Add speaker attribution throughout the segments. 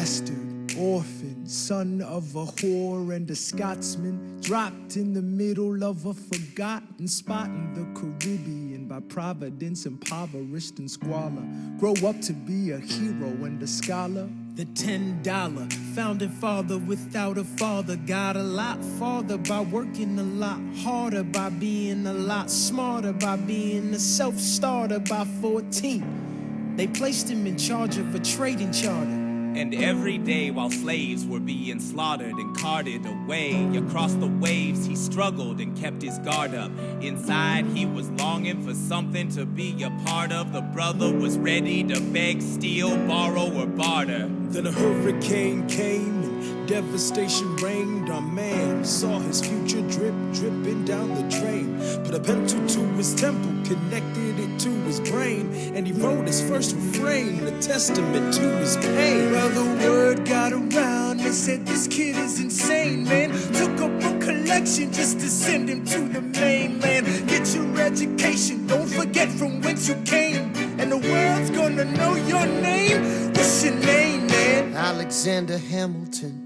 Speaker 1: bastard, orphan, son of a whore and a Scotsman, dropped in the middle of a forgotten spot in the Caribbean, by providence impoverished and squalor, grow up to be a hero and a scholar. The $10 founding father without a father got a lot farther by working a lot harder, by being a lot smarter, by being a self-starter. By 14, they placed him in charge of a trading charter.
Speaker 2: And every day while slaves were being slaughtered and carted away across the waves, he struggled and kept his guard up. Inside he was longing for something to be a part of. The brother was ready to beg, steal, borrow, or barter.
Speaker 1: Then a hurricane came and devastation reigned. Our man saw his future dripping down the drain. Put a pencil to his temple, connected it to his brain, and he wrote his first refrain, a testament to his pain. Well, the word got around, they said this kid is insane, man. Took up a collection just to send him to the mainland. Get your education, don't forget from whence you came, and the world's gonna know your name. What's your name, man?
Speaker 3: Alexander Hamilton.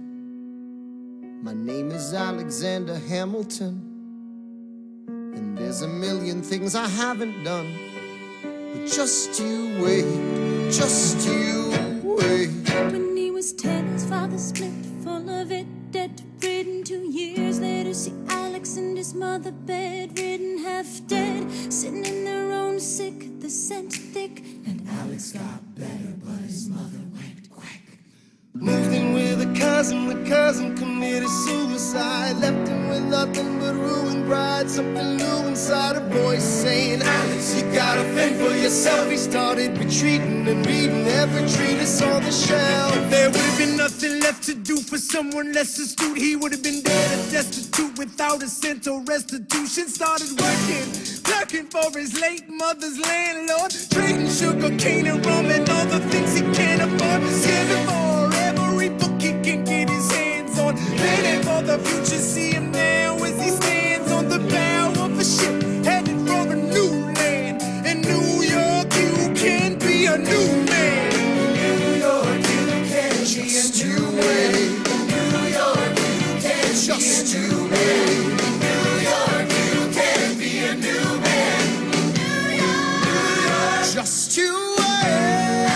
Speaker 3: My name is Alexander Hamilton. And there's a million things I haven't done. But just you wait, just you wait.
Speaker 4: When he was 10, his father split, full of it, debt-ridden. 2 years later, see Alex and his mother bedridden, half dead, sitting in their own sick, the scent thick. And Alex got better, but his mother went quack.
Speaker 3: Moved in with a cousin, the cousin committed suicide. Left him with nothing but ruined pride. Something new inside, a voice saying, Alex, you gotta fend for yourself. He started retreating and reading every treatise on the shelf.
Speaker 1: There would have been nothing left to do for someone less astute. He would have been dead and destitute without a cent or restitution. Started working for his late mother's landlord, trading sugar cane and rum and all the things he can't afford. Scamming for every book he can get his hands on, planning for the future. See him now as he stands on the bow of a ship, headed for a new land. In New York, you can be a new man.
Speaker 3: New York, you can just be a new man. New York, you can just you wait. New York, you can be a new man. New York, just you wait.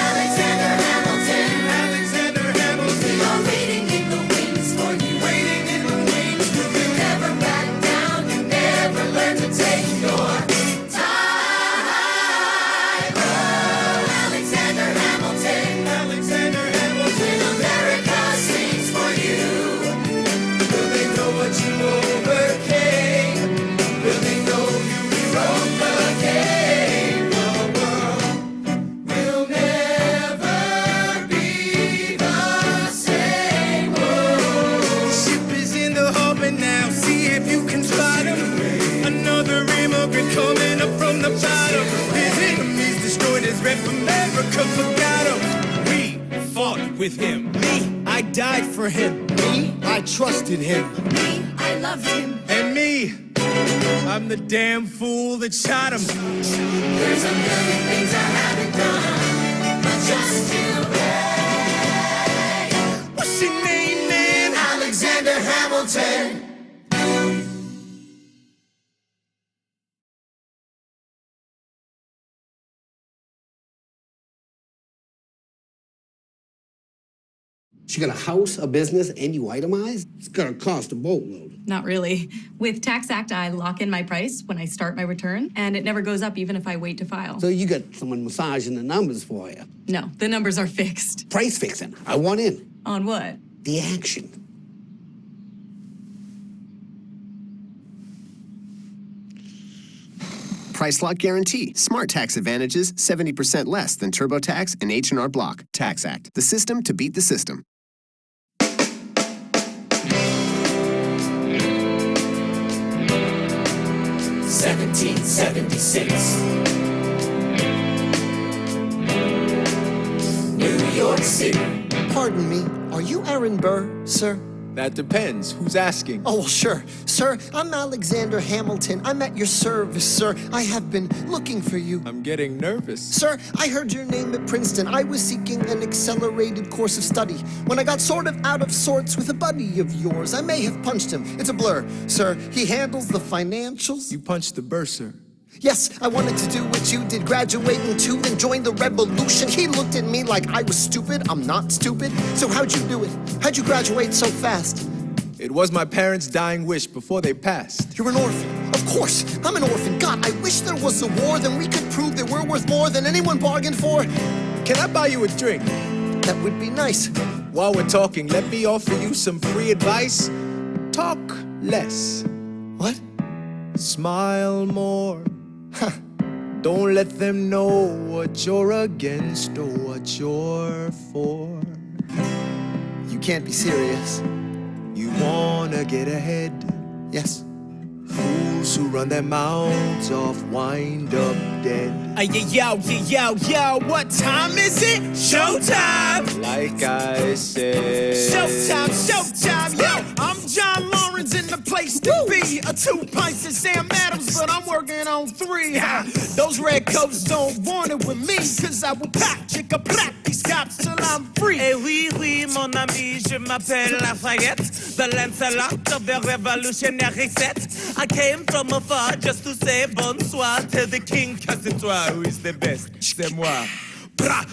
Speaker 3: Alexander Hamilton, Alexander Hamilton.
Speaker 4: You're waiting in the wings for you.
Speaker 3: Waiting in the wings for you.
Speaker 4: You never back down, you never learn to take your time. Oh, Alexander Hamilton.
Speaker 3: Alexander Hamilton.
Speaker 4: America sings for you.
Speaker 3: Will they know what you overcame? Will they know you rewrote the game? The world will never be the same.
Speaker 1: The ship is in the harbor now, see if you can spot him. Another immigrant coming up from the bottom. His enemies destroyed his rep, America forgot him. We fought with him. Me, I died for him.
Speaker 3: Me, I trusted him.
Speaker 4: Me, I loved him.
Speaker 1: And me, I'm the damn fool that shot him.
Speaker 4: There's a million things I haven't done, but just you wait.
Speaker 1: What's your name, man?
Speaker 3: Alexander Hamilton.
Speaker 5: You got a house, a business, and you itemize? It's gonna cost a boatload.
Speaker 6: Not really. With Tax Act, I lock in my price when I start my return, and it never goes up even if I wait to file.
Speaker 5: So you got someone massaging the numbers for you.
Speaker 6: No, the numbers are fixed.
Speaker 5: Price fixing. I want in.
Speaker 6: On what?
Speaker 5: The action.
Speaker 7: Price lock guarantee. Smart tax advantages 70% less than TurboTax and H&R Block. Tax Act. The system to beat the system.
Speaker 3: New York City. Pardon me, are you Aaron Burr, sir?
Speaker 8: That depends. Who's asking?
Speaker 9: Oh, well, sure. Sir, I'm Alexander Hamilton. I'm at your service, sir. I have been looking for you.
Speaker 8: I'm getting nervous.
Speaker 9: Sir, I heard your name at Princeton. I was seeking an accelerated course of study. When I got sort of out of sorts with a buddy of yours, I may have punched him. It's a blur. Sir, he handles the financials.
Speaker 8: You punched the bursar.
Speaker 9: Yes, I wanted to do what you did, graduating too and join the revolution. He looked at me like I was stupid. I'm not stupid. So how'd you do it? How'd you graduate so fast?
Speaker 8: It was my parents' dying wish before they passed.
Speaker 9: You're an orphan. Of course, I'm an orphan. God, I wish there was a war, then we could prove that we're worth more than anyone bargained for.
Speaker 8: Can I buy you a drink?
Speaker 9: That would be nice.
Speaker 8: While we're talking, let me offer you some free advice. Talk less.
Speaker 9: What?
Speaker 8: Smile more. Don't let them know what you're against or what you're for.
Speaker 9: You can't be serious.
Speaker 8: You wanna get ahead.
Speaker 9: Yes.
Speaker 8: Fools who run their mouths off wind up dead.
Speaker 1: Yo, what time is it? Showtime!
Speaker 8: Like I said.
Speaker 1: Showtime, yo! I'm John Lawrence in the place to be. 2 pints of Sam Adams, but I'm working on 3. Those redcoats don't want it with me, cause I will pack, chick-a-plack these cops till I'm free.
Speaker 2: Eh oui, mon ami, je m'appelle Lafayette, the Lancelot of the revolutionary set. I came from afar just to say bonsoir to the king, cause it's toi who is the best, c'est moi.
Speaker 1: Brah,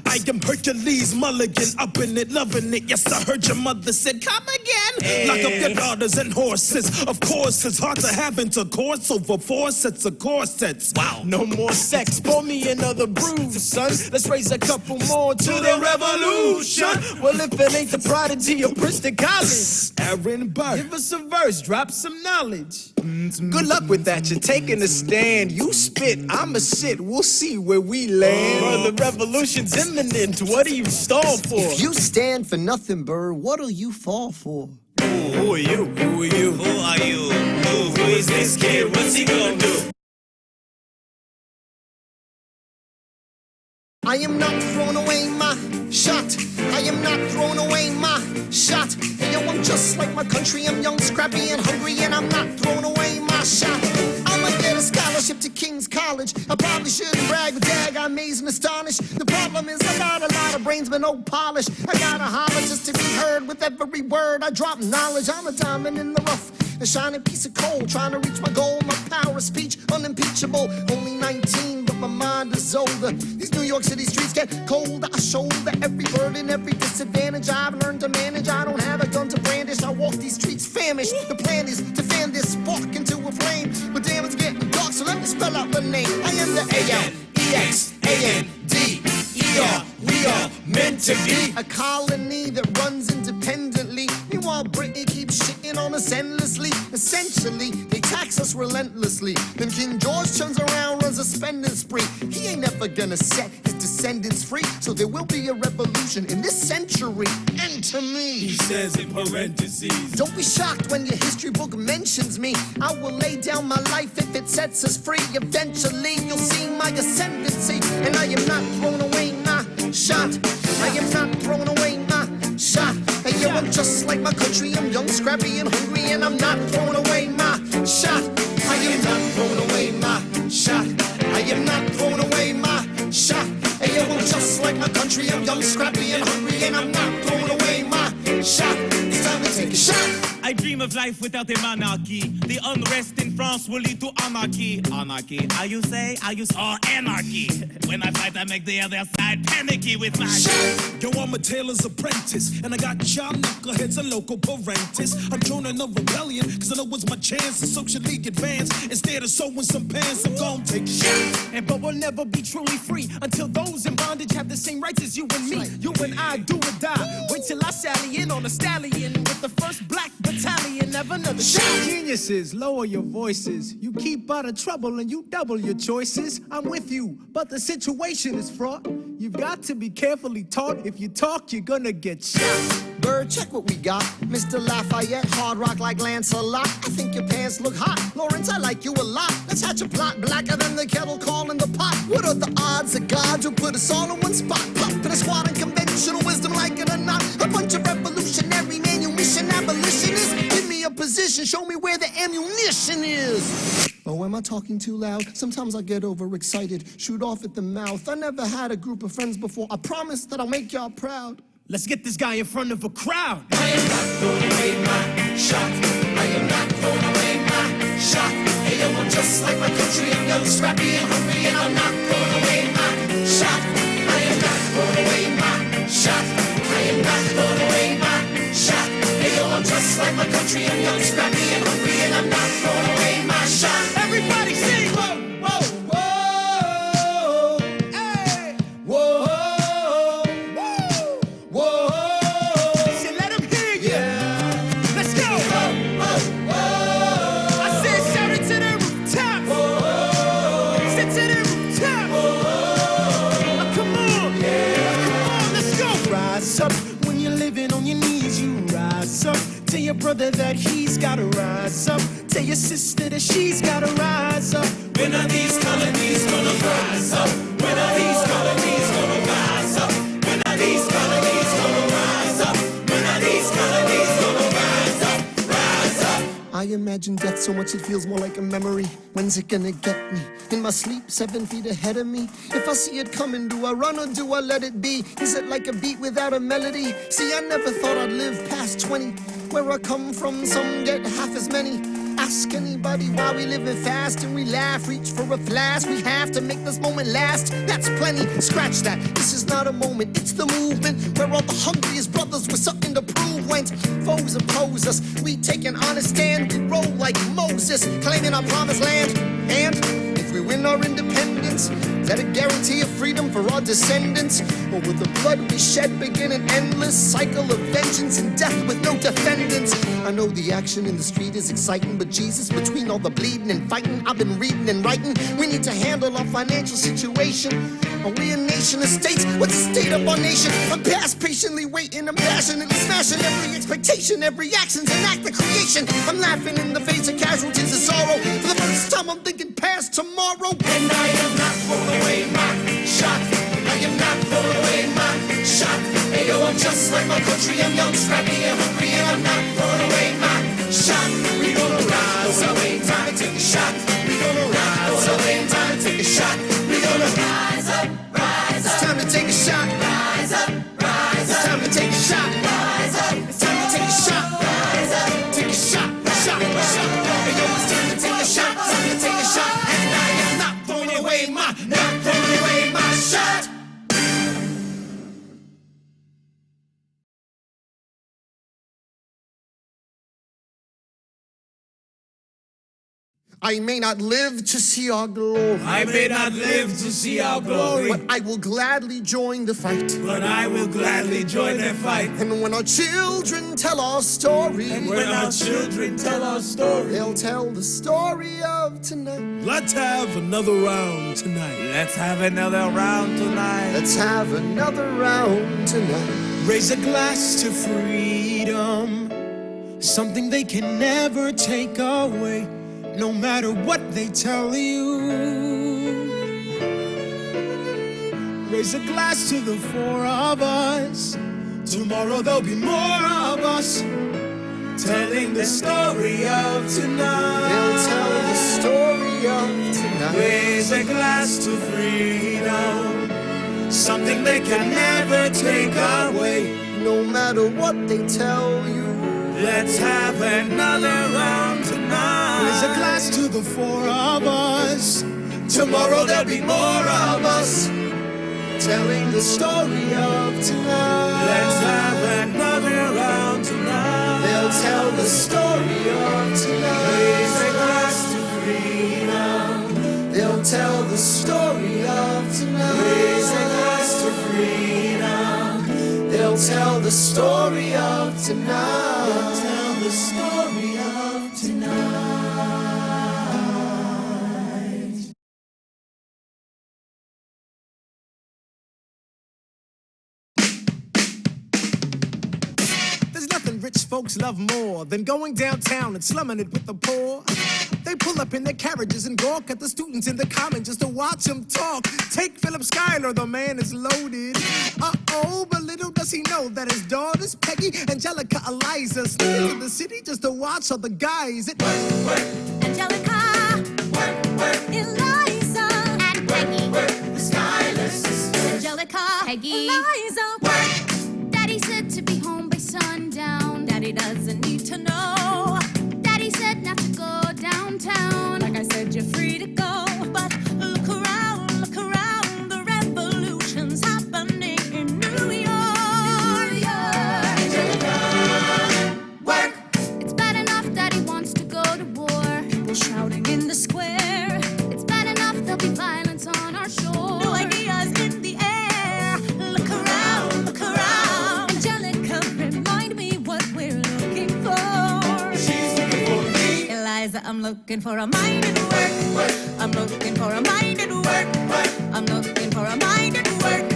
Speaker 1: I am Hercules Mulligan, up in it, loving it. Yes, I heard your mother said, come again. Lock up your daughters and horses. Of course, it's hard to have intercourse over 4 sets of corsets.
Speaker 2: Wow.
Speaker 1: No more sex, pour me another brew, son. Let's raise a couple more to the revolution. Well, if it ain't the prodigy of Princeton College, Aaron Burr, give us a verse, drop some knowledge.
Speaker 8: Good luck with that, you're taking a stand. You spit, I'ma sit, we'll see where we land.
Speaker 1: The revolution's imminent, what do you stall for?
Speaker 9: If you stand for nothing, Burr, what'll you fall for?
Speaker 1: Who are you?
Speaker 2: Who are you? Who is this kid? What's he gonna do?
Speaker 9: I am not throwing away my shot. I am not throwing away my shot. And yo, I'm just like my country. I'm young, scrappy, and hungry, and I'm not throwing away my shot. I'ma get a scholarship to King's College. I probably shouldn't brag, but dag, I'm amazed and astonished. The problem is I got a lot of brains, but no polish. I gotta holler just to be heard with every word. I drop knowledge. I'm a diamond in the rough, a shining piece of coal, trying to reach my goal. My power of speech, unimpeachable. Only 19, but my mind is older. These New York City streets get colder. I shoulder every burden, every disadvantage I've learned to manage. I don't have a gun to brandish. I walk these streets famished. The plan is to fan this spark into a flame. But damn, it's getting dark, so let me spell out the name. I am the A-L-E-X-A-N-D-E-R. We are meant to be a colony that runs independently. Meanwhile, Britain keeps shitting on us endlessly. Essentially, they tax us relentlessly. Then King George turns around, runs a spending spree. He ain't never gonna set his descendants free. So there will be a revolution in this century. Enter me.
Speaker 1: He says in parentheses.
Speaker 9: Don't be shocked when your history book mentions me. I will lay down my life if it sets us free. Eventually, you'll see my ascendancy. And I am not throwing away my shot. I am not throwing away my shot. And yo, I'm just like my country. I'm young, scrappy, and hungry, and I'm not throwing away my shot. I am not throwing away my shot. I am not throwing away my shot. And yo, I'm just like my country. I'm young, scrappy, and hungry, and I'm not throwing away my shot. It's time to take a shot.
Speaker 2: I dream of life without a monarchy. The unrest in France will lead to anarchy. Anarchy, how you say? Anarchy. When I fight, I make the other side panicky with my
Speaker 1: Yo, I'm a tailor's apprentice, and I got y'all knuckleheads and local parentis. I'm joining a rebellion, cause I know it's my chance to socially advance. Instead of sewing some pants, I'm gon' take shit.
Speaker 10: But we'll never be truly free until those in bondage have the same rights as you and me. You and I do or die. Wait till I sally in on a stallion with the first black battalion. Never another shot.
Speaker 8: Geniuses, lower your voices. You keep out of trouble and you double your choices. I'm with you, but the situation is fraught. You've got to be carefully taught. If you talk, you're gonna get shot.
Speaker 9: Bird, check what we got. Mr. Lafayette, hard rock like Lancelot. I think your pants look hot. Lawrence, I like you a lot. Let's hatch a plot blacker than the kettle calling the pot. What are the odds that God will put us all in one spot? Pop in a squad in conventional wisdom, like it or not. A bunch of revolutionary manumission position. Show me where the ammunition is. Oh, am I talking too loud? Sometimes I get overexcited, shoot off at the mouth. I never had a group of friends before. I promise that I'll make y'all proud.
Speaker 10: Let's get this guy in front of a crowd.
Speaker 3: I am not throwing away my shot. I am not throwing away my shot. Hey, yo, I'm just like my country. I'm young, scrappy, and hungry, and I'm not throwing away my shot. I am not throwing away my shot. I am not throwing away my shot. Hey, yo, I'm just like my country. I'm young, scrappy, and hungry, and I'm not throwing away my shot.
Speaker 10: Everybody sing!
Speaker 3: Whoa, whoa, whoa. Hey, whoa.
Speaker 10: Tell your brother that he's gotta rise up. Tell your sister that she's gotta rise up.
Speaker 3: When are these colonies gonna rise up? When are these colonies gonna rise up? When are these colonies gonna rise up? When are these colonies gonna rise up? Rise up.
Speaker 9: I imagine death so much it feels more like a memory. When's it gonna get me? In my sleep, 7 feet ahead of me. If I see it coming, do I run or do I let it be? Is it like a beat without a melody? See, I never thought I'd live past 20. Where I come from, some get half as many. Ask anybody why we living fast and we laugh. Reach for a flash, we have to make this moment last. That's plenty, scratch that. This is not a moment, it's the movement. Where all the hungriest brothers with something to prove. When foes oppose us, we take an honest stand. We roll like Moses, claiming our promised land. And if we win our independence, is that a guarantee of freedom for our descendants? Or will the blood we shed begin an endless cycle of vengeance and death with no defendants? I know the action in the street is exciting, but Jesus, between all the bleeding and fighting I've been reading and writing, we need to handle our financial situation. Are we a nation of states? What's the state of our nation? I'm past patiently waiting, I'm passionately smashing every expectation, every action's an act of creation. I'm laughing in the face of casualties of sorrow. For the first time I'm thinking past tomorrow.
Speaker 3: And I am not throwing away my shot. I am not throwing away my shot. Hey, yo, I'm just like my country. I'm young, scrappy, and hungry, and I'm not throwing away my shot. We gonna rise up, time to take a shot. We gonna rise up, time to take a shot. We gonna rise up, rise up. It's time to take a shot. Rise up, rise up. It's time to take a shot. Rise up. It's time to take a shot. Rise up. Take a shot, shot, shot. Hey, yo, it's time to take a shot. Time to take a shot. And I am not throwing away my shot.
Speaker 9: I may not live to see our glory.
Speaker 3: I may not live to see our glory.
Speaker 9: But I will gladly join the fight.
Speaker 3: But I will gladly join the fight.
Speaker 9: And when our children tell our story.
Speaker 3: And when our children tell our story.
Speaker 9: They'll tell the story of tonight.
Speaker 1: Let's have another round tonight.
Speaker 2: Let's have another round tonight.
Speaker 9: Let's have another round tonight.
Speaker 8: Raise a glass to freedom, something they can never take away, no matter what they tell you. Raise a glass to the four of us. Tomorrow there'll be more of us, telling the story of tonight.
Speaker 9: They'll tell the story of tonight.
Speaker 8: Raise a glass to freedom, something they can never take away,
Speaker 9: no matter what they tell you.
Speaker 8: Let's have another round tonight. Raise a glass to the four of us. Tomorrow there'll be more of us,
Speaker 9: telling the story of tonight.
Speaker 8: Let's have another round tonight.
Speaker 9: They'll tell the story of tonight.
Speaker 8: Raise a glass to freedom.
Speaker 9: They'll tell the story of tonight.
Speaker 8: Raise a glass to freedom.
Speaker 9: They'll tell the story of tonight.
Speaker 8: They'll tell the story of tonight. rich folks love more than going downtown and slumming it with the poor. They pull up in their carriages and gawk at the students in the common just to watch them talk. Take Philip Schuyler, the man is loaded. Uh-oh, but little does he know that his daughters, Peggy, Angelica, Eliza, sneak into the city just to watch all the guys.
Speaker 4: Angelica, Eliza, and Peggy,
Speaker 3: the Schuyler sisters.
Speaker 4: Angelica,
Speaker 11: Peggy,
Speaker 4: Eliza, Daddy said to be home by sundown. Daddy doesn't need to know. Daddy said not to go downtown. Like I said, you're free to go. But look around, the revolution's happening in New York.
Speaker 3: Angelica, work.
Speaker 4: It's bad enough Daddy wants to go to war. People shouting in the square. It's bad enough there'll be violence on our shore. New ideas in the air. Look around, Angelica, remind me what we're looking for.
Speaker 3: She's looking for me.
Speaker 4: Eliza, I'm looking for a mind at work. I'm looking for a mind at work. I'm looking for a mind at work.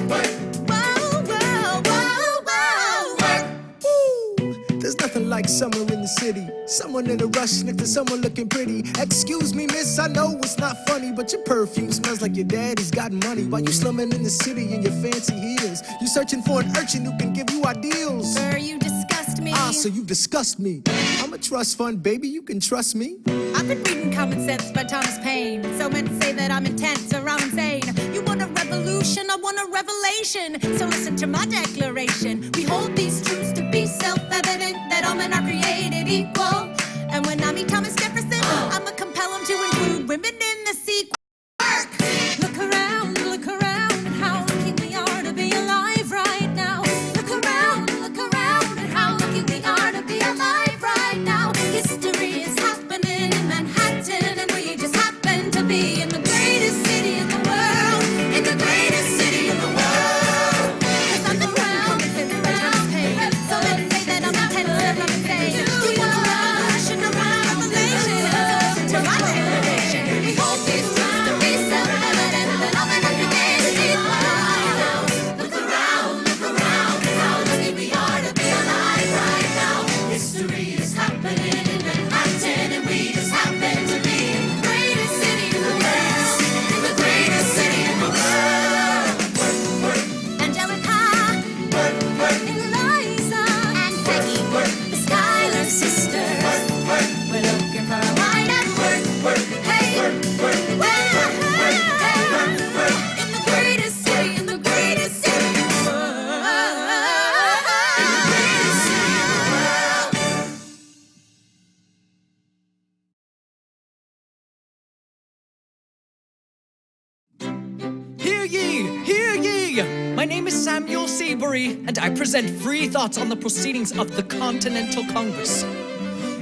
Speaker 4: Whoa, whoa, whoa, whoa, work.
Speaker 8: Ooh, there's nothing like summer in the city. Someone in a rush next to someone looking pretty. Excuse me, miss, I know it's not funny, but your perfume smells like your daddy's got money. While you slumming in the city in your fancy heels, you searching for an urchin who can give you ideals.
Speaker 11: sir, you disgust me.
Speaker 8: Ah, so you disgust me. I'm a trust fund, baby, you can trust me.
Speaker 11: I've been reading Common Sense by Thomas Paine. So men say that I'm intense or I'm insane. You want a revolution, I want a revelation. So listen to my declaration. We hold these truths to be self-evident, that all men are created equal. And when I meet Thomas Jefferson, I'ma compel him to include women in the sequel.
Speaker 4: Look around, and how lucky we are to be alive right now. Look around, and how lucky we are to be alive right now. History is happening in Manhattan, and we just happen to be in the greatest city in the world. In the greatest city in the world. 'Cause I'm the crown, so let's say that I'm intense and I'm insane. You want a revolution, a revelation. To my declaration, we hold these truths to be self-evident, that all men are created equal. Look around, how lucky we are to be alive right now. History is happening in Manhattan, and we just happen to be in the greatest city in the world. In the greatest city in the world. Angelica, Eliza, and Peggy, the Schuyler sisters. We're looking for a mind at work. Hey, in the greatest city, in the greatest city in the world.
Speaker 12: Hear ye! Hear ye! My name is Samuel Seabury, and I present free thoughts on the proceedings of the Continental Congress.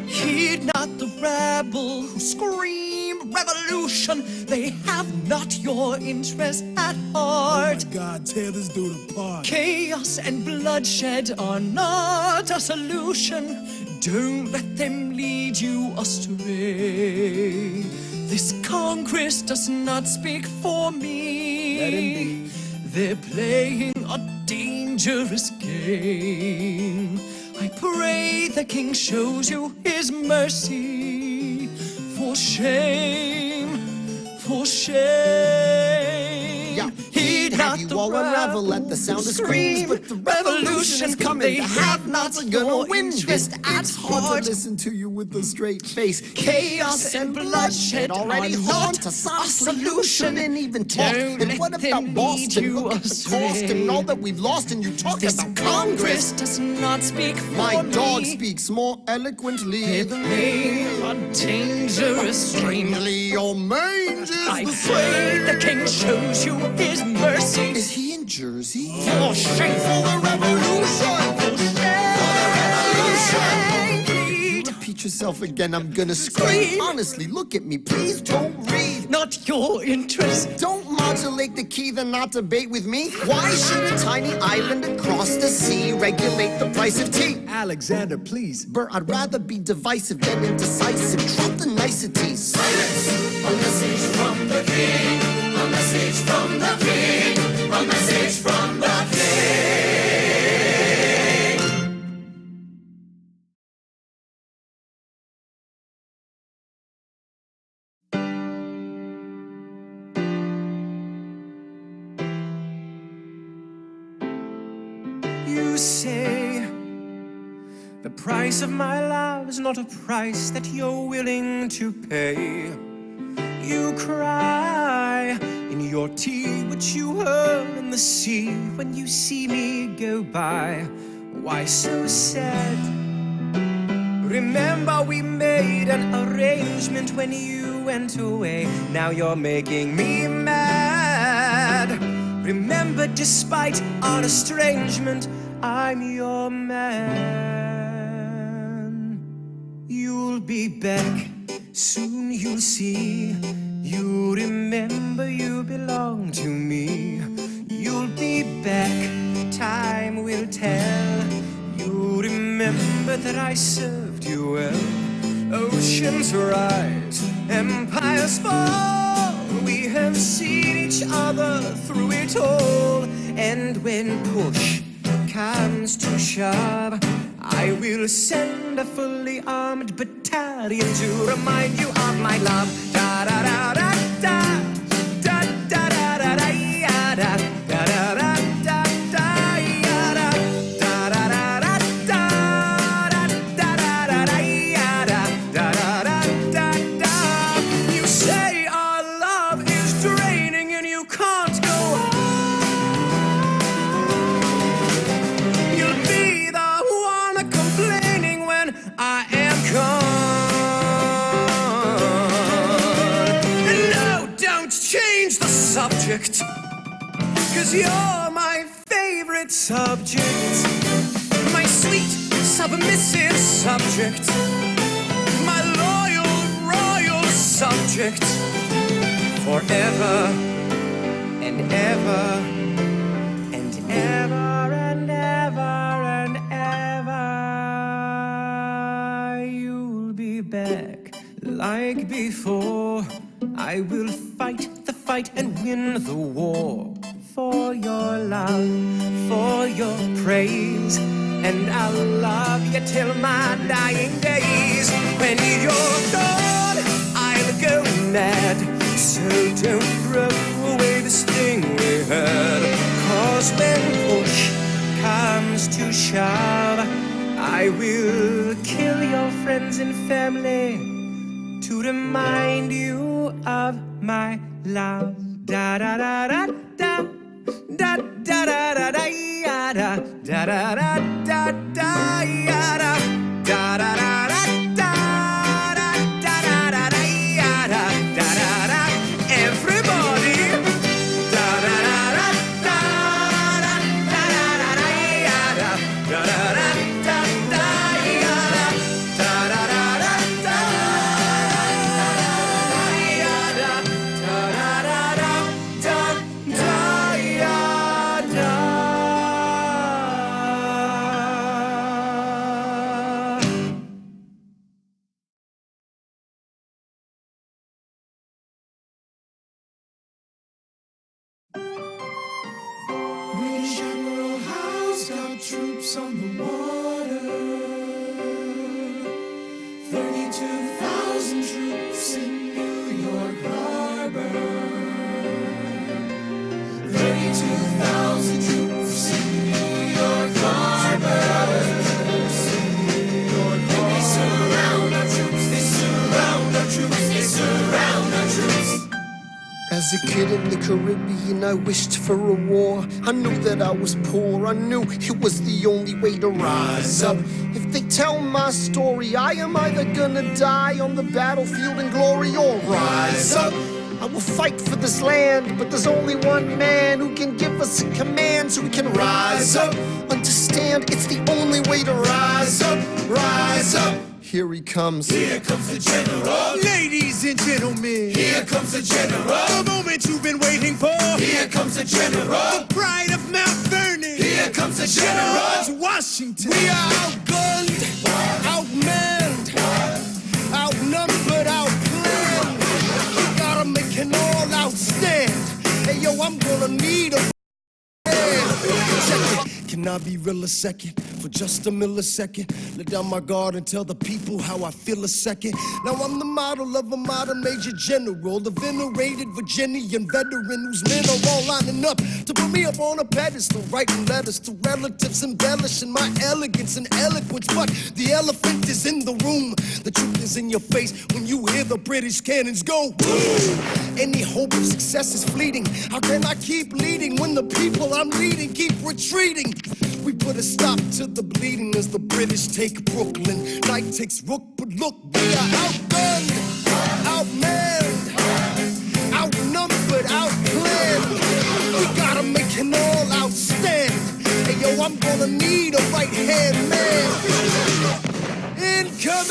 Speaker 12: Heed not the rabble who scream revolution. They have not your interest at heart.
Speaker 1: God, tear this dude apart.
Speaker 12: Chaos and bloodshed are not a solution. Don't let them lead you astray. This Congress does not speak for me.
Speaker 1: Let him be.
Speaker 12: They're playing a dangerous game. I pray the King shows you his mercy. For shame, for shame.
Speaker 9: Yeah.
Speaker 12: Heed
Speaker 9: Have
Speaker 12: not
Speaker 9: you
Speaker 12: the
Speaker 9: all unravel at the sound of screams, but the revolution is coming.
Speaker 12: They
Speaker 9: The
Speaker 12: have not
Speaker 9: have-nots are gonna
Speaker 12: your
Speaker 9: win this.
Speaker 12: interest at
Speaker 9: It's hard
Speaker 12: heart.
Speaker 9: to listen to you with a straight face.
Speaker 12: Chaos and bloodshed
Speaker 9: already
Speaker 12: are
Speaker 9: haunt
Speaker 12: not
Speaker 9: us.
Speaker 12: a
Speaker 9: Honestly, you
Speaker 12: solution.
Speaker 9: shouldn't even talk.
Speaker 12: Don't
Speaker 9: And
Speaker 12: let
Speaker 9: what
Speaker 12: them
Speaker 9: about
Speaker 12: lead
Speaker 9: Boston?
Speaker 12: you
Speaker 9: Look at the
Speaker 12: astray.
Speaker 9: cost and all that we've lost, and you talk
Speaker 12: This
Speaker 9: about
Speaker 12: Congress does not speak for
Speaker 9: My dog
Speaker 12: me.
Speaker 9: speaks more eloquently
Speaker 12: They're
Speaker 9: than me.
Speaker 12: playing a dangerous game.
Speaker 9: Strangely, your mange is
Speaker 12: I
Speaker 9: the
Speaker 12: pray the King shows you his mercy.
Speaker 9: Is he in Jersey?
Speaker 12: For shame, for the revolution. For shame, for the revolution.
Speaker 9: Repeat yourself again, I'm gonna scream. Honestly, look at me, please don't read.
Speaker 12: Not your interest.
Speaker 9: Don't modulate the key, then not debate with me. Why should a tiny island across the sea regulate the price of tea?
Speaker 8: Alexander, please.
Speaker 9: Bert, I'd rather be divisive than indecisive. Drop the niceties.
Speaker 3: Silence! A message from the king. A message from the king. A message from the king.
Speaker 10: You say the price of my love is not a price that you're willing to pay. You cry in your tea, which you hurl in the sea when you see me go by. Why so sad? Remember we made an arrangement when you went away. Now you're making me mad. Remember, despite our estrangement, I'm your man. You'll be back, soon you'll see. You remember you belong to me. You'll be back, time will tell. You remember that I served you well. Oceans rise, empires fall. We have seen each other through it all. And when push comes to shove, I will send a fully armed battalion to remind you of my love. Da da da da da da da da da da da da da da. Subject, 'cause you're my favorite subject, my sweet submissive subject, my loyal royal subject, forever and ever and ever and ever and ever. You'll be back like before. I will fight the fight and win the war for your love, for your praise, and I'll love you till my dying days. When you're gone, I'll go mad, so don't throw away this thing we had. 'Cause when push comes to shove, I will kill your friends and family to remind you of my love. Da da da da da da da da da da da da da da da da da da da da.
Speaker 1: Troops on the water, 32,000 troops in New York Harbor, 32,000 troops in New York Harbor, and they surround our troops, they surround our troops, they surround our troops.
Speaker 9: As a kid in the Caribbean, I wished for a war. I knew that I was poor, I knew it was the only way to rise up. If they tell my story, I am either gonna die on the battlefield in glory or rise up. I will fight for this land, but there's only one man who can give us a command so we can rise up. Understand, it's the only way to rise up, rise up. Here he comes.
Speaker 1: Here comes the general.
Speaker 8: Ladies and gentlemen,
Speaker 1: here comes the general.
Speaker 8: The moment you've been waiting for.
Speaker 1: Here comes the general.
Speaker 8: The pride of Mount Vernon.
Speaker 1: Here comes the general.
Speaker 8: George Washington.
Speaker 10: We are outgunned, outmanned, outnumbered, outplanned. We gotta make an all-out stand. Hey yo, I'm gonna need a.
Speaker 8: Can I be real a second?
Speaker 3: for just a millisecond. Let down my guard and tell the people how I feel a second. Now I'm the model of a modern major general, the venerated Virginian veteran whose men are all lining up to put me up on a pedestal, writing letters to relatives, embellishing my elegance and eloquence. But the elephant is in the room. The truth is in your face when you hear the British cannons go boom. Any hope of success is fleeting. How can I keep leading when the people I'm leading keep retreating? We put a stop to the bleeding as the British take Brooklyn. Night takes Rook, but look, we are outgunned, outmanned, outnumbered, outplanned. We gotta make an all-out stand. Hey, yo, I'm gonna need a right-hand man. Incoming!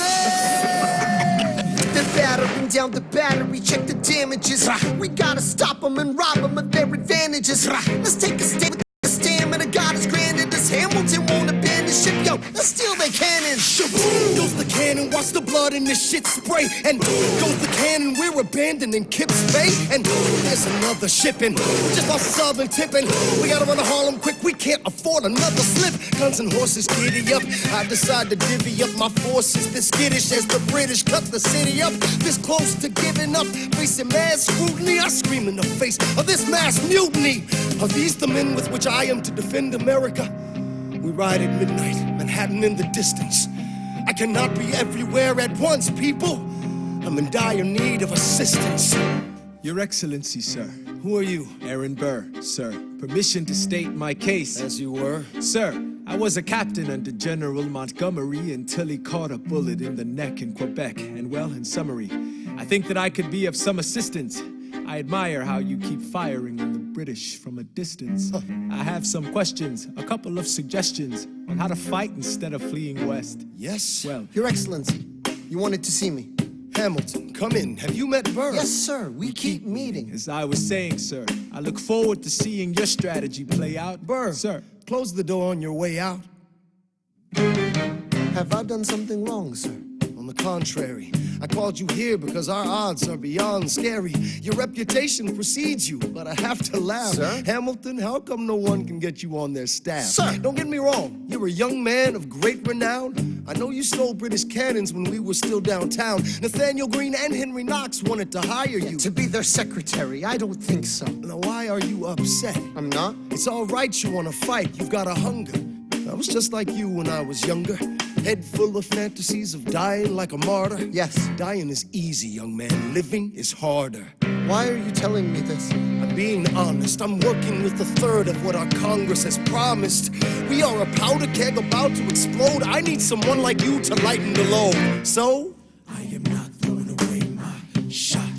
Speaker 9: They're battering down the battery, check the damages. We gotta stop them and rob them of their advantages. Let's take a stand with the stamina God has granted us. Hamilton won't abandon ship, yo, let's steal their cannon.
Speaker 3: Shaboom goes the cannon, watch the blood in this shit spray. And goes the cannon, we're abandoning Kip's Bay. And there's another shipping, just off southern tipping. We gotta run to Harlem quick, we can't afford another slip. Guns and horses giddy up, I decide to divvy up my forces. This skittish as the British cut the city up. This close to giving up, facing mass scrutiny. I scream in the face of this mass mutiny. Are these the men with which I am to defend America? We ride at midnight, Manhattan in the distance. I cannot be everywhere at once, people. I'm in dire need of assistance.
Speaker 1: Your Excellency, sir.
Speaker 3: Who are you?
Speaker 1: Aaron Burr, sir. Permission to state my case.
Speaker 3: As you were.
Speaker 1: Sir, I was a captain under General Montgomery until he caught a bullet in the neck in Quebec. And well, in summary, I think that I could be of some assistance. I admire how you keep firing on the British from a distance. I have some questions, a couple of suggestions on how to fight instead of fleeing west.
Speaker 3: Yes?
Speaker 1: Well,
Speaker 9: Your Excellency, you wanted to see me.
Speaker 3: Hamilton, come in. Have you met Burr?
Speaker 9: Yes, sir, we keep meeting.
Speaker 1: as I was saying, sir, I look forward to seeing your strategy play out.
Speaker 3: Burr,
Speaker 1: Sir.
Speaker 3: Close the door on your way out.
Speaker 9: Have I done something wrong, sir?
Speaker 3: On the contrary, I called you here because our odds are beyond scary. Your reputation precedes you, but I have to laugh.
Speaker 9: Sir?
Speaker 3: Hamilton, how come no one can get you on their staff?
Speaker 9: Sir!
Speaker 3: Don't get me wrong, you're a young man of great renown. I know you stole British cannons when we were still downtown. Nathaniel Greene and Henry Knox wanted to hire you.
Speaker 9: To be their secretary, I don't think so.
Speaker 3: Now why are you upset?
Speaker 9: I'm not.
Speaker 3: It's all right you want to fight, you've got a hunger. I was just like you when I was younger. Head full of fantasies of dying like a martyr.
Speaker 9: Yes.
Speaker 3: Dying is easy, young man. Living is harder.
Speaker 9: Why are you telling me this?
Speaker 3: I'm being honest. I'm working with a third of what our Congress has promised. We are a powder keg about to explode. I need someone like you to lighten the load. So, I am not throwing away my shot.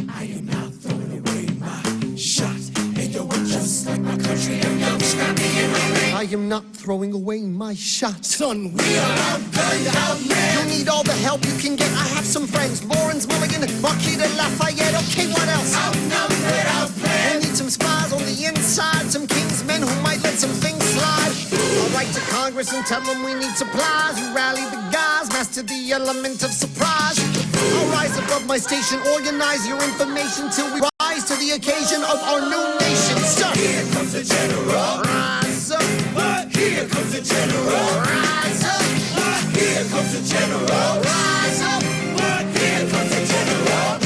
Speaker 3: I am not throwing away my shot. And yo, I'm just like my country. I'm young, scrappy, and hungry.
Speaker 9: I am not throwing away my shot.
Speaker 3: Son, we are outgunned, outmanned.
Speaker 9: You'll need all the help you can get. I have some friends, Lawrence Mulligan, Marquis de Lafayette. Okay, what else?
Speaker 3: Outnumbered, outplanned.
Speaker 9: We'll need some spies on the inside, some kingsmen who might let some things slide. I'll write to Congress and tell them we need supplies. You rally the guys, master the element of surprise. I'll rise above my station, organize your information till we rise to the occasion of our new nation. Sir,
Speaker 3: Here comes the general.
Speaker 9: rise up.
Speaker 3: What? Here comes the general.
Speaker 9: Rise up.
Speaker 3: What? Here comes the general.
Speaker 9: Rise up.
Speaker 3: What? Here comes the general.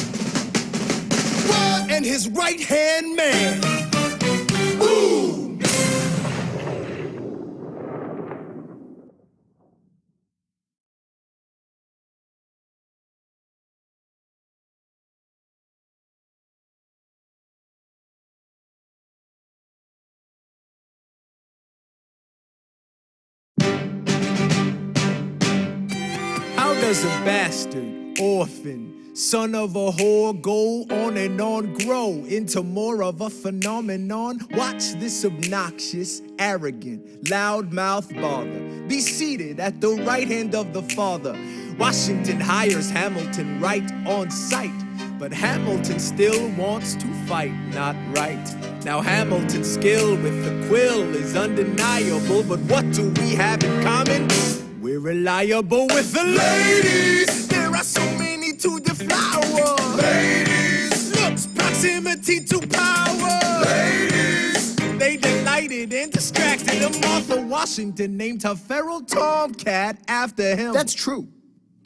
Speaker 3: What? And his right-hand man. Boom!
Speaker 1: How does a bastard, orphan, son of a whore go on and on, grow into more of a phenomenon? Watch this obnoxious, arrogant, loudmouth bother be seated at the right hand of the father. Washington hires Hamilton right on sight, but Hamilton still wants to fight, not right. Now Hamilton's skill with the quill is undeniable, but what do we have in common? We're reliable with the ladies. There are so many to deflower. Ladies. Looks, proximity to power. Ladies. They delight
Speaker 8: excited and distracted. And Martha Washington named her feral tomcat after him.
Speaker 9: That's true.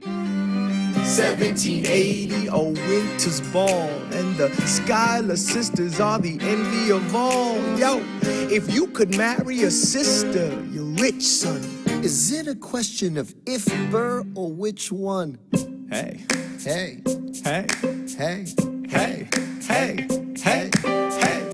Speaker 8: 1780, a winter's ball, and the Schuyler sisters are the envy of all. Yo, if you could marry a sister, you're rich, son.
Speaker 9: Is it a question of if, Burr, or which one?
Speaker 8: Hey.
Speaker 9: Hey.
Speaker 8: Hey.
Speaker 9: Hey.
Speaker 8: Hey. Hey. Hey. Hey.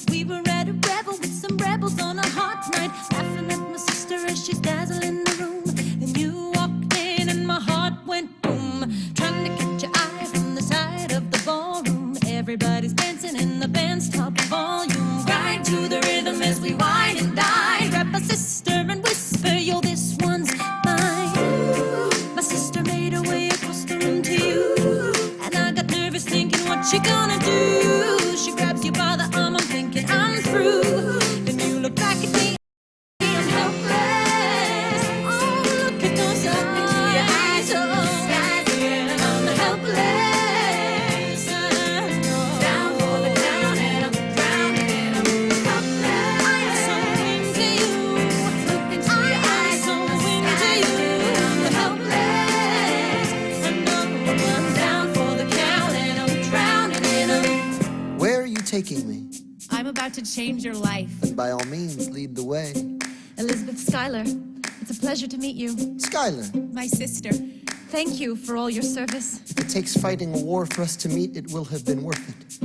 Speaker 4: We were at a revel with some rebels on a hot night, laughing at my sister as she's dazzling the room. Then you walked in and my heart went boom, trying to catch your eye from the side of the ballroom. Everybody's dancing in the band's top volume. Grind to the rhythm as we wine and dine. Grab my sister and whisper, yo, this one's mine. My sister made her way across the room to you, and I got nervous thinking, what you gonna do? She grabs you by the arm, I'm thinking I'm through. Then you look back at me, I'm helpless. Oh, look at those eyes, oh, yeah, I'm helpless. Down for the count and I'm drowning and I'm helpless. I am so into you. Look into your eyes, so into you. I'm helpless. I know I'm down for the count and I'm drowning and I'm.
Speaker 9: Where are you taking me?
Speaker 11: I'm about to change your life.
Speaker 9: Then by all means, lead the way.
Speaker 6: Elizabeth Schuyler, it's a pleasure to meet you.
Speaker 9: Schuyler,
Speaker 11: My sister.
Speaker 6: Thank you for all your service.
Speaker 9: if it takes fighting a war for us to meet, it will have been worth it.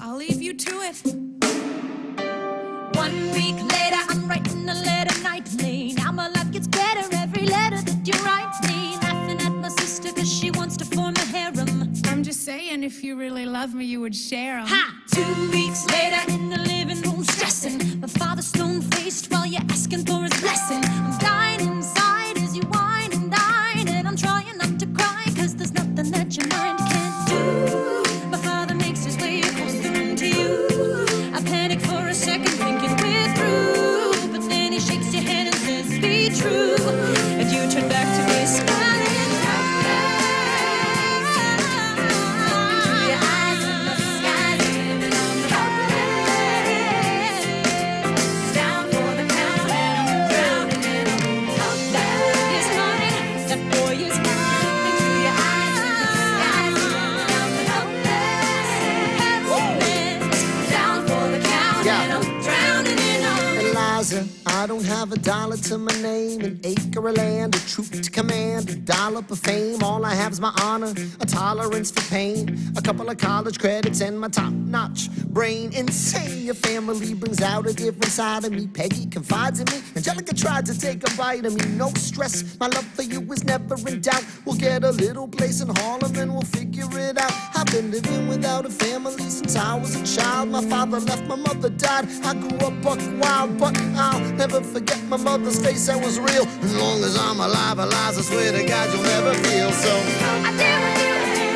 Speaker 11: I'll leave you to it.
Speaker 4: 1 week later, I'm writing a letter nightly. Now my life gets better every letter that you write me. Laughing at my sister cause she wants to form a harem.
Speaker 11: I'm just saying, if you really love me, you would share 'em.
Speaker 4: Ha! 2 weeks later in the living room stressing. My father's stone-faced while you're asking for his blessing. I'm dying inside as you whine and dine, and I'm trying not to cry cause there's nothing that your mind can't do. My father makes his way across the room to you. I panic for a second thinking we're through, but then he shakes your hand and says be true, and you turn back to me smiling.
Speaker 9: I don't have a dollar to my name, an acre of land, a troop to command, a dollop of fame. All I have is my honor, a tolerance for pain, a couple of college credits, and my top-notch brain. Insane, your family brings out a different side of me. Peggy confides in me, Angelica tried to take a bite of me. No stress, my love for you is never in doubt. We'll get a little place in Harlem and we'll figure it out. I've been living without a family since I was a child. My father left, my mother died. I grew up buck wild, but I'll never forget my mother's face, that was real. As long as I'm alive, Eliza, I swear to God you'll never feel so.
Speaker 4: I do,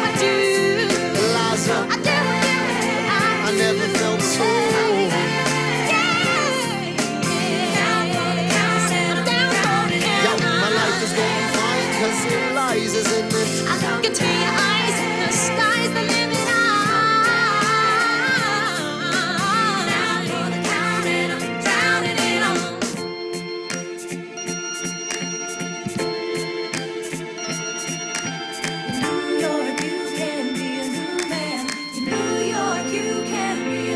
Speaker 4: I do.
Speaker 9: Eliza,
Speaker 4: I do,
Speaker 9: I never felt so. Yo, my life is going fine, cause Eliza's in it.
Speaker 4: I look into your eyes and the sky's the limit. Down for the count and I'm drowning in 'em. In New York, you can be a new man. In New York, you can be a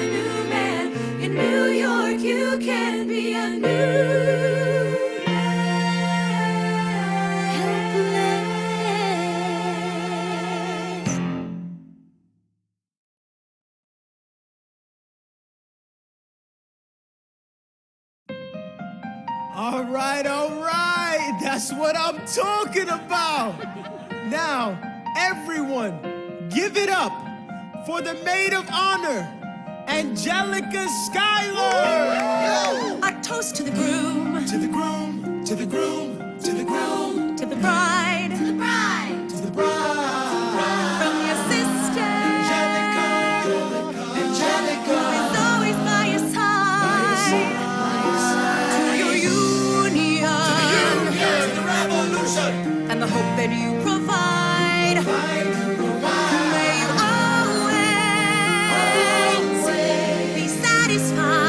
Speaker 8: All right, that's what I'm talking about. Now, everyone, give it up for the maid of honor, Angelica Schuyler.
Speaker 11: A toast to the groom.
Speaker 1: To the groom, to the groom, to the groom.
Speaker 11: To the bride. To the bride.
Speaker 1: To the bride.
Speaker 11: From your sister.
Speaker 1: Angelica.
Speaker 11: Is always by your side. To your union.
Speaker 1: The revolution.
Speaker 11: And the hope that you provide. May you always be satisfied.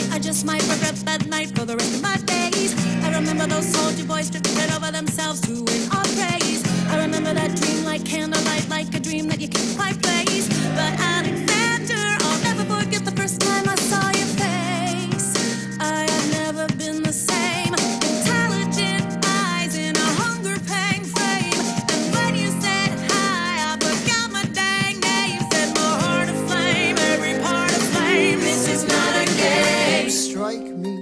Speaker 11: I just might regret that night for the rest of my days. I remember those soldier boys tripping over themselves to win our praise. I remember that dream like candlelight, like a dream that you can't quite place. But Alexander, I'll never forget the first time I saw your face. I have never been the same. Intelligent eyes in a hunger pang frame. And when you said hi, I forgot my dang name. Set my heart aflame, every part aflame. This is not a game.
Speaker 9: You strike me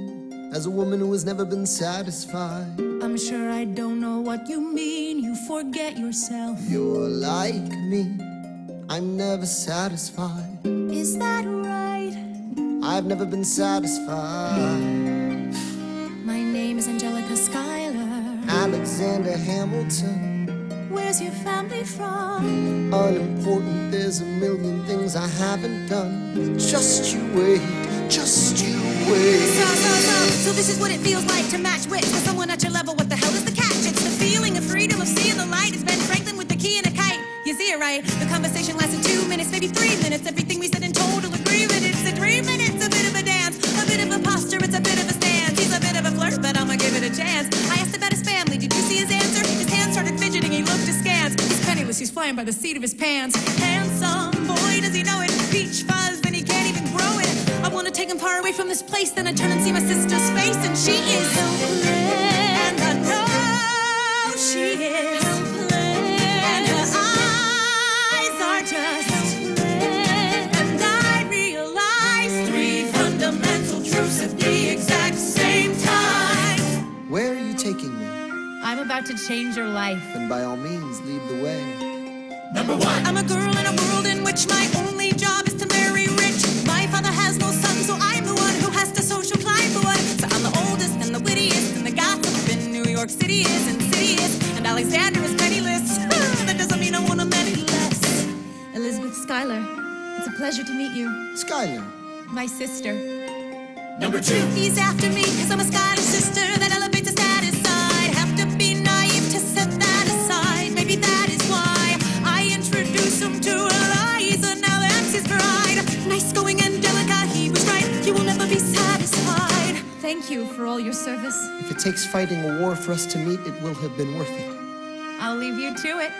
Speaker 9: as a woman who has never been satisfied.
Speaker 11: I'm sure I don't know what you mean. You forget yourself.
Speaker 9: You're like me. I'm never satisfied.
Speaker 11: Is that right?
Speaker 9: I've never been satisfied.
Speaker 11: My name is Angelica Schuyler.
Speaker 9: Alexander Hamilton.
Speaker 11: Where's your family from?
Speaker 9: Unimportant, there's a million things I haven't done. Just you wait, just you wait.
Speaker 11: So this is what it feels like to match wits with someone at your level. What the hell is the catch? It's the feeling of freedom, of seeing the light. It's Ben Franklin with the key and a kite. You see it right? The conversation lasted 2 minutes, maybe 3 minutes. Everything we said in total agreement. It's a dream and it's a bit of a dance. A bit of a posture, it's a bit of a stance. He's a bit of a flirt, but I'ma give it a chance. I asked about his family, did you see his answer? His hands started fidgeting, he looked askance. He's penniless, he's flying by the seat of his pants. Handsome, boy, does he know it? Peach fuzz, then he can't even grow it. I wanna take him far away from this place. Then I turn and see my sister's face, and she is helpless. And I know she is helpless. And her eyes are just helpless. And I realize 3 fundamental truths at the exact same time.
Speaker 9: Where are you taking me?
Speaker 11: I'm about to change your life.
Speaker 9: Then by all means, lead the way.
Speaker 1: Number 1.
Speaker 11: I'm a girl in a world in which my only job is to marry rich. My father has no son, so I'm the one who has to social climb for one. So I'm the oldest and the wittiest, and the gossip in New York City is insidious. And Alexander is penniless. That doesn't mean I want him any less. Elizabeth Schuyler, it's a pleasure to meet you.
Speaker 9: Schuyler.
Speaker 11: My sister.
Speaker 1: Number 2.
Speaker 11: He's after me, cause I'm a Schuyler sister that elevates the status side. Have to be naive to set that aside. Maybe that is why I introduce him to Eliza. Now that's his bride. Nice going, Angelica, he was right. You will never be satisfied. Thank you for all your service.
Speaker 9: If it takes fighting a war for us to meet, it will have been worth it.
Speaker 11: I'll leave you to it.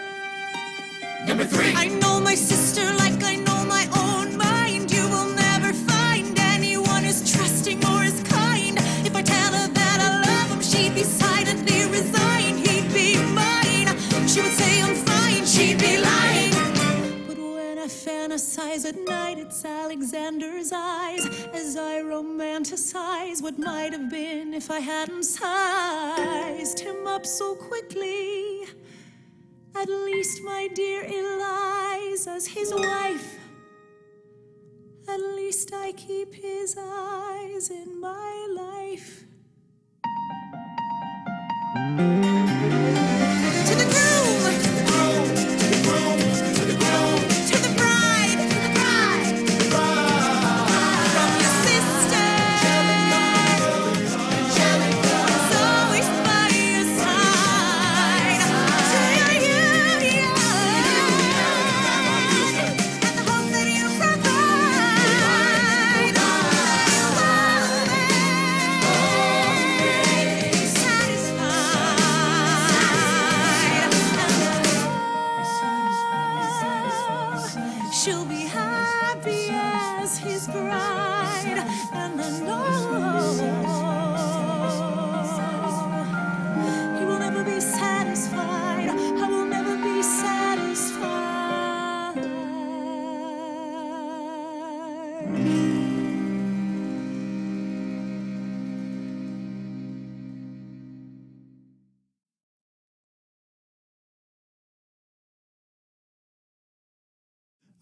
Speaker 1: Number 3.
Speaker 11: I know my sister like I know my own mind. You will never find anyone as trusting or as kind. If I tell her that I love him, she'd be silently resigned. He'd be mine. She would say I'm fine. She'd be lying. But when I fantasize at night, it's Alexander's eyes as I romanticize what might have been if I hadn't sized him up so quickly. At least, my dear Eliza's his wife. At least I keep his eyes in my life. To the groom!
Speaker 1: To the groom, to the groom, to the groom.
Speaker 11: To the bride! To the bride!
Speaker 1: The bride.
Speaker 11: From your sister!
Speaker 1: Angelica.
Speaker 11: It's always by your side. To your union! And the hope that you provide. Satisfied.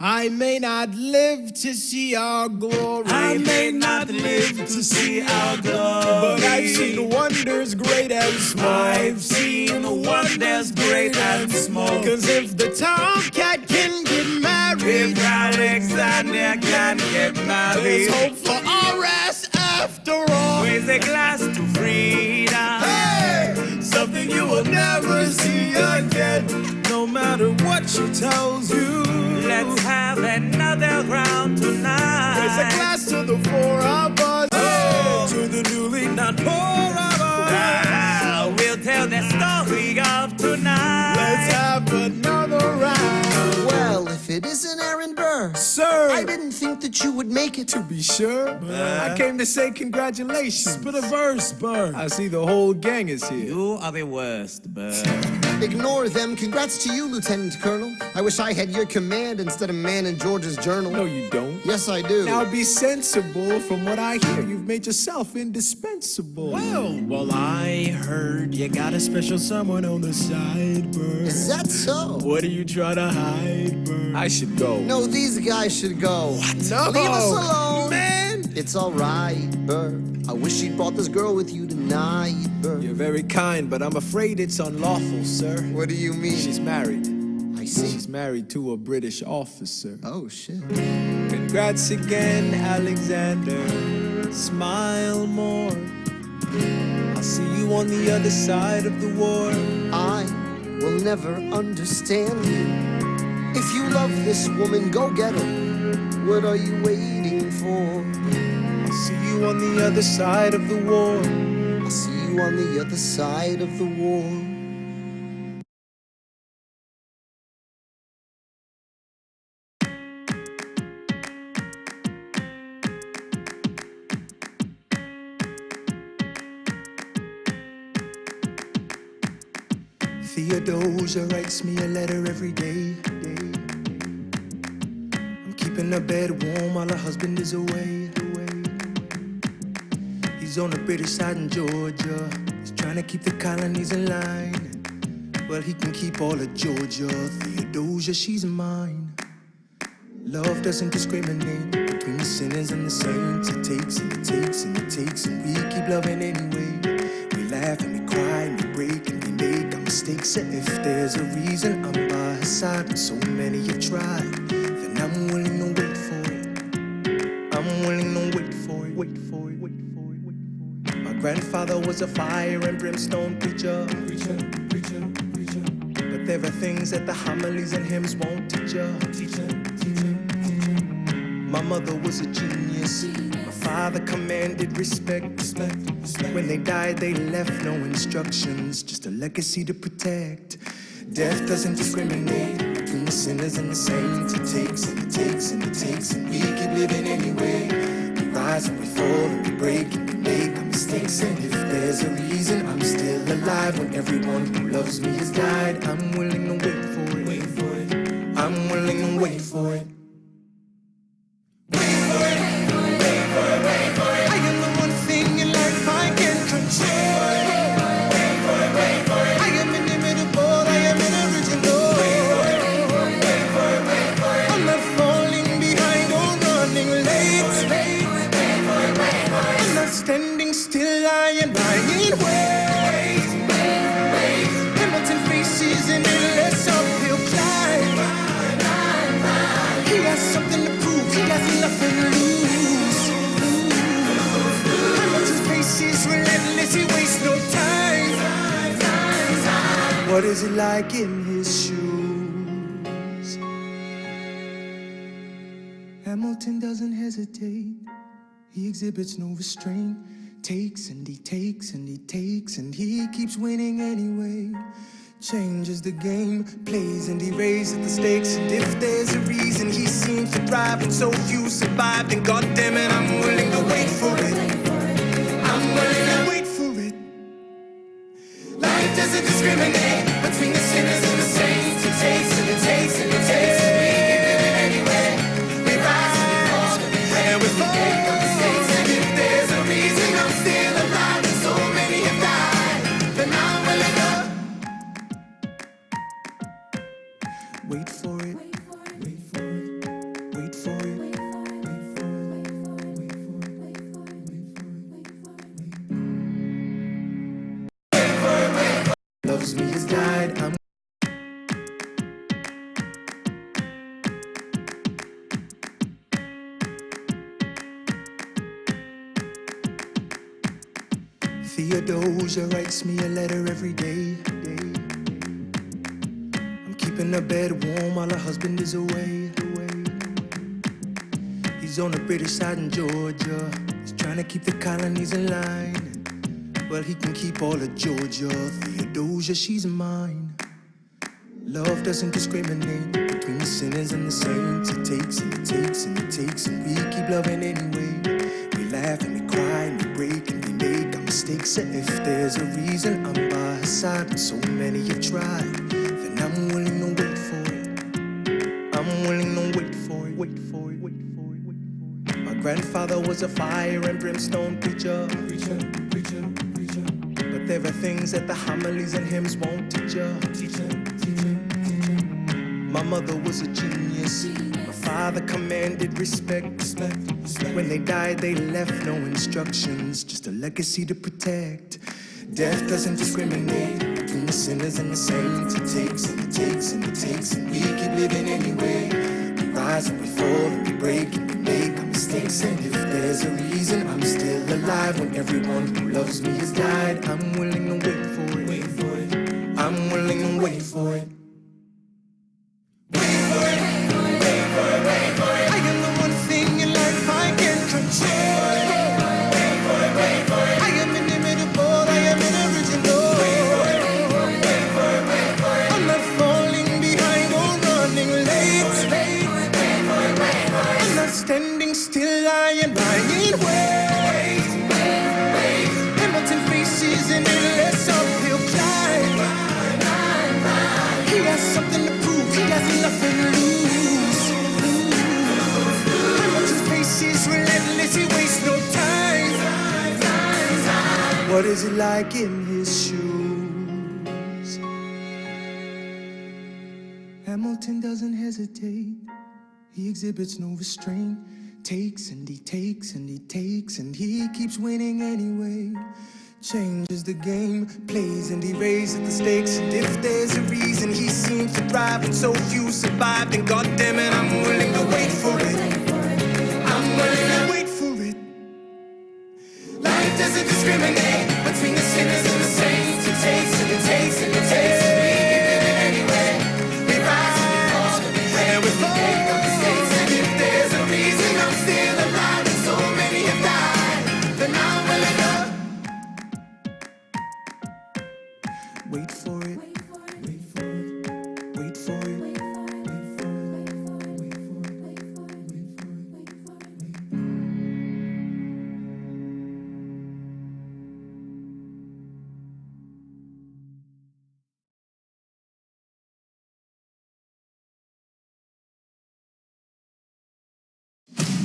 Speaker 1: I may not live to see our glory.
Speaker 2: I may not live to see our glory,
Speaker 1: but I've seen wonders great and small.
Speaker 2: I've seen wonders great and small.
Speaker 1: 'Cause if the tomcat can get married,
Speaker 2: if Alexander can get married,
Speaker 1: there's hope for RS after all.
Speaker 2: Raise a glass to freedom.
Speaker 1: Hey, something you will never see again, no matter what she tells you.
Speaker 2: Let's have another round tonight.
Speaker 1: Raise a glass to the four of us, to the newly not poor of us.
Speaker 2: We'll tell the story of tonight.
Speaker 1: Let's have another round.
Speaker 9: Well, if it isn't Aaron Burr,
Speaker 1: sir,
Speaker 9: I didn't think that you would make it.
Speaker 1: To be sure, I came to say congratulations. Spit a verse, Burr. I see the whole gang is here.
Speaker 2: You are the worst, Burr.
Speaker 9: Ignore them. Congrats to you, Lieutenant Colonel. I wish I had your command instead of man in George's journal.
Speaker 1: No, you don't.
Speaker 9: Yes, I do.
Speaker 1: Now be sensible. From what I hear, you've made yourself indispensable. Well, I heard you got a special someone on the side, Burr.
Speaker 9: Is that so?
Speaker 1: What do you try to hide, Burr? I should go.
Speaker 9: No, these guys should go.
Speaker 1: What? No.
Speaker 9: Leave us alone.
Speaker 1: Man.
Speaker 9: It's all right, Burr. I wish you'd brought this girl with you tonight, Burr.
Speaker 1: You're very kind, but I'm afraid it's unlawful, sir.
Speaker 9: What do you mean?
Speaker 1: She's married.
Speaker 9: I see.
Speaker 1: She's married to a British officer.
Speaker 9: Oh, shit.
Speaker 1: Congrats again, Alexander. Smile more. I'll see you on the other side of the war.
Speaker 9: I will never understand you. If you love this woman, go get her. What are you waiting for?
Speaker 1: I'll see you on the other side of the war.
Speaker 9: I'll see you on the other side of the war.
Speaker 8: Theodosia writes me a letter every day. I'm keeping her bed warm while her husband is away. He's on the British side in Georgia. He's trying to keep the colonies in line. Well, he can keep all of Georgia. Theodosia, she's mine. Love doesn't discriminate between the sinners and the saints. It takes and it takes and it takes, and we keep loving anyway. We laugh and we cry and we break and we make our mistakes. And if there's a reason I'm by her side when so many have tried, then I'm willing to wait for it. I'm willing to wait for it, wait for it, wait for it, wait for it. My grandfather was a fire and brimstone preacher. But there are things that the homilies and hymns won't teach ya. My mother was a genius. My father commanded respect. When they died, they left no instructions, just a legacy to protect. Death doesn't discriminate between the sinners and the saints. It takes and it takes and it takes, and we keep living anyway. We rise and we fall and we break and we make our mistakes. And if there's a reason I'm still alive when everyone who loves me has died, I'm willing to wait for it. Wait for it. I'm willing to wait for it. Standing still, lying, lying, wait. Hamilton faces an endless uphill climb. He has something to prove, he has nothing to lose. Hamilton's pace is relentless, he wastes no time. What is it like in his shoes? Hamilton doesn't hesitate. He exhibits no restraint, takes and he takes and he takes, and he keeps winning anyway. Changes the game, plays and he raises the stakes. And if there's a reason he seems to thrive and so few survive, then goddammit, I'm willing to wait for it. I'm willing to wait for it. Life doesn't discriminate between the sinners and the saints. It takes and it takes and it takes, and we keep living anyway. We rise and we fall and we pray and we fall. Wait for it, wait for it,
Speaker 3: loves me has died. Theodosia writes me a letter every day. I'm keeping her bed warm while her husband is away. He's on the British side in Georgia. He's trying to keep the colonies in line. Well, he can keep all of Georgia. Theodosia, she's mine. Love doesn't discriminate between the sinners and the saints. It takes and it takes and it takes, and we keep loving anyway. We laugh and we cry and we break and we make our mistakes. And if there's a reason I'm by her side, and so many have tried, then I'm willing to wait for it. I'm willing to wait for it, wait for it, wait for it, wait for it. My grandfather was a fire and brimstone preacher. But there are things that the homilies and hymns won't teach you. My mother was a genius. My father commanded respect. When they died, they left no instructions, just a legacy to protect. Death doesn't discriminate between the sinners and the saints. It takes and it takes and it takes, and we keep living anyway. We rise and we fall and we break and we make our mistakes. And if there's a reason I'm still alive when everyone who loves me has died, I'm willing to wait for it. Wait for it. I'm willing to wait for it. Standing still, lying, wait. Hamilton faces an endless uphill climb. He has something to prove, he has nothing to lose. Hamilton faces relentless, he wastes no time. What is it like in his shoes? Hamilton doesn't hesitate. He exhibits no restraint, takes and he takes and he takes, and he keeps winning anyway. Changes the game, plays and he raises the stakes. And if there's a reason he seems to thrive and so few survive, then goddammit, I'm willing to wait for it. I'm willing to wait for it. Life doesn't discriminate between the sinners and the saints. It takes and it takes and it takes, and we keep living anyway. We rise and we fall and we pray and we make our mistakes. And if there's a reason I'm still alive and so many have died, then I'm willing to wait for it. Wait for it. Wait for it. Wait for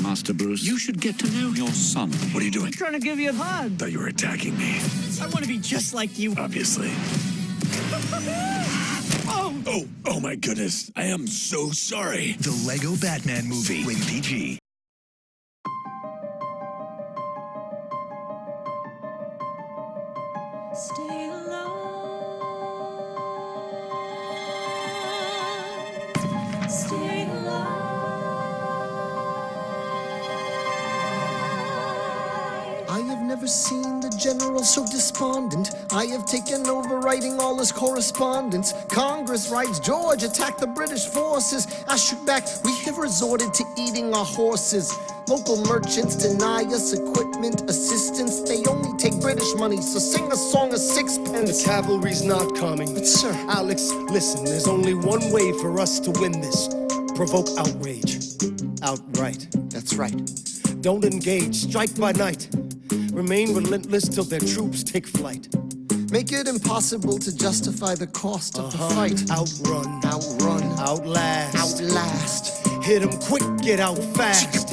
Speaker 13: Master Bruce, you should get to know your son. What are you doing?
Speaker 12: I'm trying to give you a hug.
Speaker 13: Thought you were attacking me.
Speaker 12: I want to be just like you.
Speaker 13: Obviously. Oh my goodness. I am so sorry.
Speaker 14: The Lego Batman movie, rated PG.
Speaker 4: Stay alive. Stay alive.
Speaker 9: I have never seen the general so despondent. I have taken over writing all his correspondence. Congress writes, George attacked the British forces. I shoot back, we have resorted to eating our horses. Local merchants deny us equipment assistance. They only take British money, so sing a song of sixpence.
Speaker 15: The cavalry's not coming.
Speaker 9: But sir,
Speaker 15: Alex, listen, there's only one way for us to win this. Provoke outrage. Outright.
Speaker 9: That's right.
Speaker 15: Don't engage, strike by night. Remain relentless till their troops take flight.
Speaker 9: Make it impossible to justify the cost of the fight.
Speaker 15: Outrun.
Speaker 9: Outrun.
Speaker 15: Outlast.
Speaker 9: Outlast.
Speaker 15: Hit 'em quick, get out fast.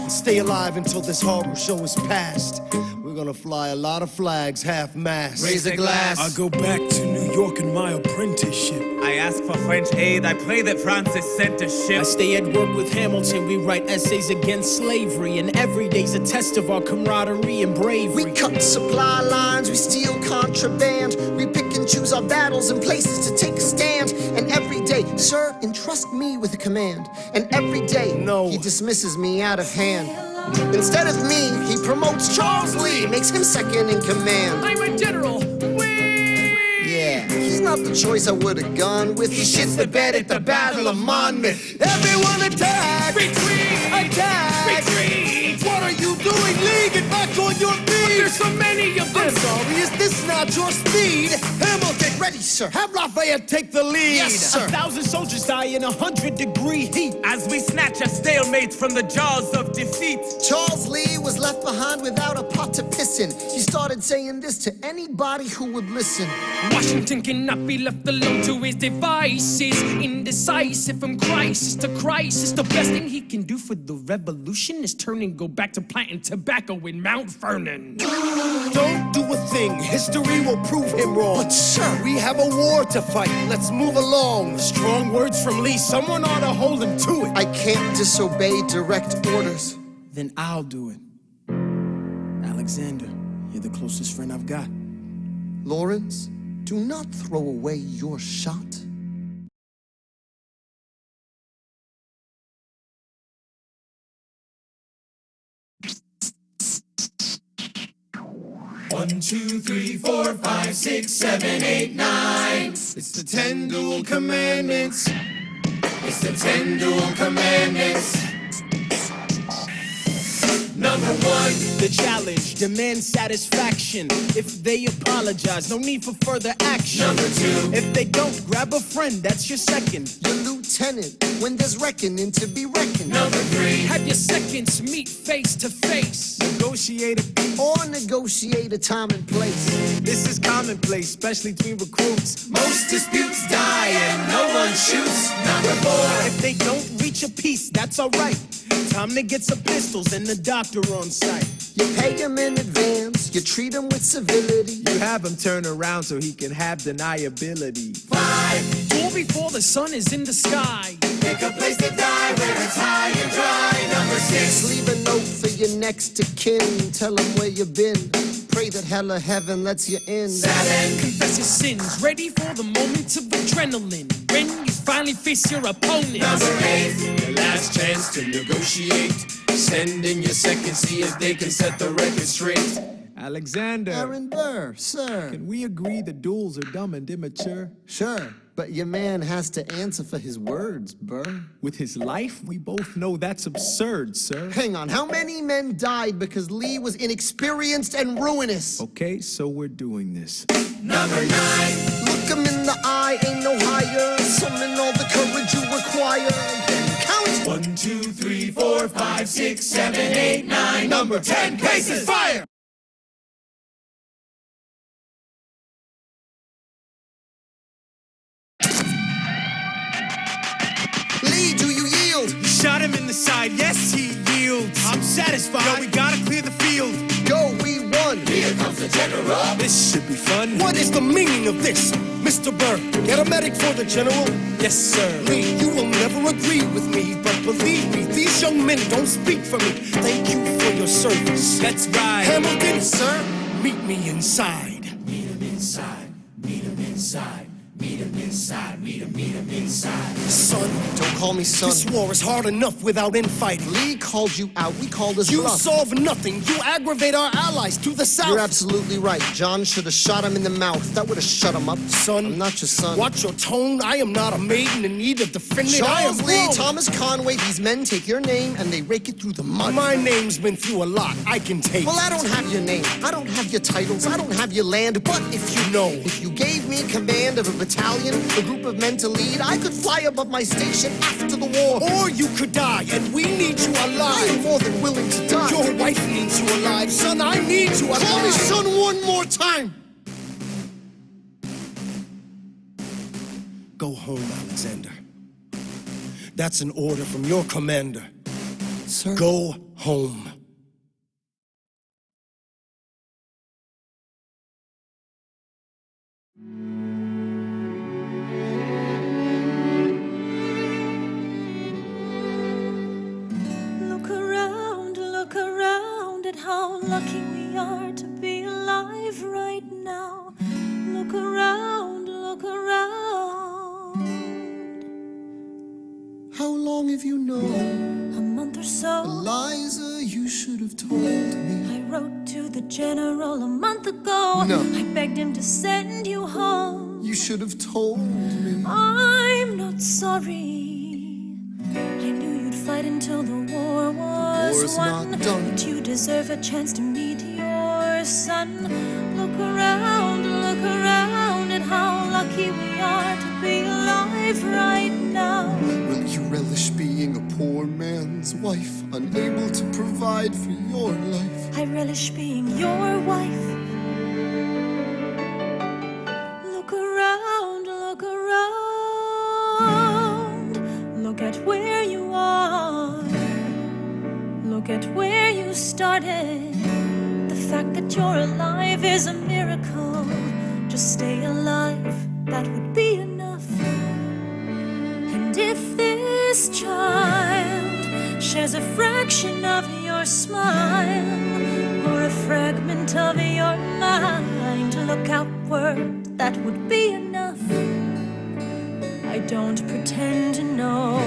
Speaker 15: Stay alive until this horror show is past. We're gonna fly a lot of flags, half-mast.
Speaker 9: Raise a glass.
Speaker 1: I go back to New York in my apprenticeship.
Speaker 2: I ask for French aid, I pray that Francis sent a ship.
Speaker 16: I stay at work with Hamilton, we write essays against slavery, and every day's a test of our camaraderie and bravery.
Speaker 9: We cut supply lines, we steal contraband, we pick and choose choose our battles and places to take a stand. And every day, sir, entrust me with a command. And every day, he dismisses me out of hand. Instead of me, he promotes Charles Lee, makes him second in command.
Speaker 12: I'm a general.
Speaker 9: Yeah, he's not the choice I would have gone with. He shits the bed at the Battle of Monmouth.
Speaker 15: Everyone attack!
Speaker 12: Retreat!
Speaker 15: Attack!
Speaker 12: Retreat!
Speaker 15: What are you doing, Lee? Get back on your feet!
Speaker 12: But there's so many of them!
Speaker 15: I'm sorry, is this not your speed?
Speaker 9: Hamilton, ready, sir.
Speaker 15: Have Lafayette take the lead.
Speaker 9: Yes, sir.
Speaker 16: 1,000 soldiers die in 100-degree heat
Speaker 2: as we snatch a stalemate from the jaws of defeat.
Speaker 9: Charles Lee was left behind without a pot to piss in. He started saying this to anybody who would listen.
Speaker 12: Washington cannot be left alone to his devices. Indecisive from crisis to crisis. The best thing he can do for the revolution is turn and go back to planting tobacco in Mount Vernon.
Speaker 15: Don't do a thing. History will prove him wrong.
Speaker 9: But sir,
Speaker 15: we have a war to fight. Let's move along. Strong words from Lee. Someone ought to hold him to it.
Speaker 9: I can't disobey direct orders.
Speaker 16: Then I'll do it. Alexander, you're the closest friend I've got.
Speaker 9: Lawrence, do not throw away your shot.
Speaker 3: One, two, three, 4, 5, 6, 7, 8, 9. It's the 10 dual commandments. It's the 10 dual commandments. Number 1,
Speaker 16: the challenge, demand satisfaction. If they apologize, no need for further action.
Speaker 3: Number 2,
Speaker 16: if they don't, grab a friend, that's your second.
Speaker 9: Your lieutenant, when there's reckoning to be reckoned.
Speaker 3: Number 3,
Speaker 12: have your seconds meet face to face.
Speaker 16: Negotiate
Speaker 9: or negotiate a time and place.
Speaker 16: This is commonplace, especially between recruits.
Speaker 3: Most disputes die and no one shoots. Number 4,
Speaker 16: if they don't reach a peace, that's alright. Time to get some pistols and the doctor on site.
Speaker 9: You pay him in advance, you treat him with civility.
Speaker 16: You have him turn around so he can have deniability.
Speaker 3: 5,
Speaker 12: duel before the sun is in the sky.
Speaker 3: Pick a place to die where it's high and dry. Number 6,
Speaker 9: leave a note for your next of kin. Tell him where you've been. Pray that hell or heaven lets you in.
Speaker 3: 7,
Speaker 12: confess your sins. Ready for the moment of adrenaline. When you finally face your opponent.
Speaker 3: Number 8,
Speaker 17: your last chance to negotiate. Send in your second, see if they can set the record straight.
Speaker 1: Alexander.
Speaker 9: Aaron Burr, sir.
Speaker 1: Can we agree the duels are dumb and immature?
Speaker 9: Sure, but your man has to answer for his words, Burr.
Speaker 1: With his life, we both know that's absurd, sir.
Speaker 9: Hang on, how many men died because Lee was inexperienced and ruinous?
Speaker 1: Okay, so we're doing this.
Speaker 3: Number 9,
Speaker 9: look him in the eye, ain't no higher. Summon all the courage you require. Then count.
Speaker 3: 1, 2, 3, 4, 5, 6, 7, 8, 9. Number 10, cases, fire!
Speaker 9: Lee, do you yield?
Speaker 8: Shot him in the side, yes, he yields.
Speaker 16: I'm satisfied.
Speaker 8: Yo, we gotta clear the field.
Speaker 9: Go, we won.
Speaker 3: Here comes the general.
Speaker 8: This should be fun.
Speaker 15: What is the meaning of this, Mr. Burr? Get a medic for the general.
Speaker 8: Yes, sir.
Speaker 15: Lee, you will never agree with me, but believe me, these young men don't speak for me. Thank you for your service.
Speaker 8: That's right.
Speaker 15: Hamilton, sir, meet me inside.
Speaker 3: Meet him inside. Meet him inside. Meet him inside, meet him inside.
Speaker 9: Son, don't call me son.
Speaker 15: This war is hard enough without infighting.
Speaker 9: Lee called you out, we called his
Speaker 15: You
Speaker 9: bluff.
Speaker 15: solve nothing. You aggravate our allies to the south.
Speaker 9: You're absolutely right. John should have shot him in the mouth. That would have shut him up.
Speaker 15: Son,
Speaker 9: I'm not your son.
Speaker 15: Watch your tone. I am not a maiden in need of defending.
Speaker 9: Charles Lee,
Speaker 15: wrong.
Speaker 9: Thomas Conway, these men take your name and they rake it through the mud.
Speaker 15: My name's been through a lot. I can take.
Speaker 9: Well, I don't have your name. I don't have your titles. I don't have your land. But if you
Speaker 15: know,
Speaker 9: if you gave me command of a battalion, a group of men to lead, I could fly above my station after the war.
Speaker 15: Or you could die, and we need you alive.
Speaker 9: I am more than willing to die.
Speaker 15: Your wife needs you alive. Son, I need you alive.
Speaker 9: Call me son one more time.
Speaker 15: Go home, Alexander. That's an order from your commander.
Speaker 9: Sir?
Speaker 15: Go home.
Speaker 4: Look around at how lucky we are to be alive right now. Look around general a month ago.
Speaker 9: No.
Speaker 4: I begged him to send you home.
Speaker 9: You should have told me.
Speaker 4: I'm not sorry. I knew you'd fight until the war was
Speaker 9: War's
Speaker 4: won.
Speaker 9: not done.
Speaker 4: But you deserve a chance to meet your son. Look around at how lucky we are to be alive right now.
Speaker 9: Will you relish being a poor man's wife, unable to provide for your life?
Speaker 4: I relish being your wife. Look around, look at where you are. Look at where you started. The fact that you're alive is a miracle. Just stay alive, that would be enough. And if this child shares a fraction of your smile, or a fragment of your mind, look outward, that would be enough. I don't pretend to know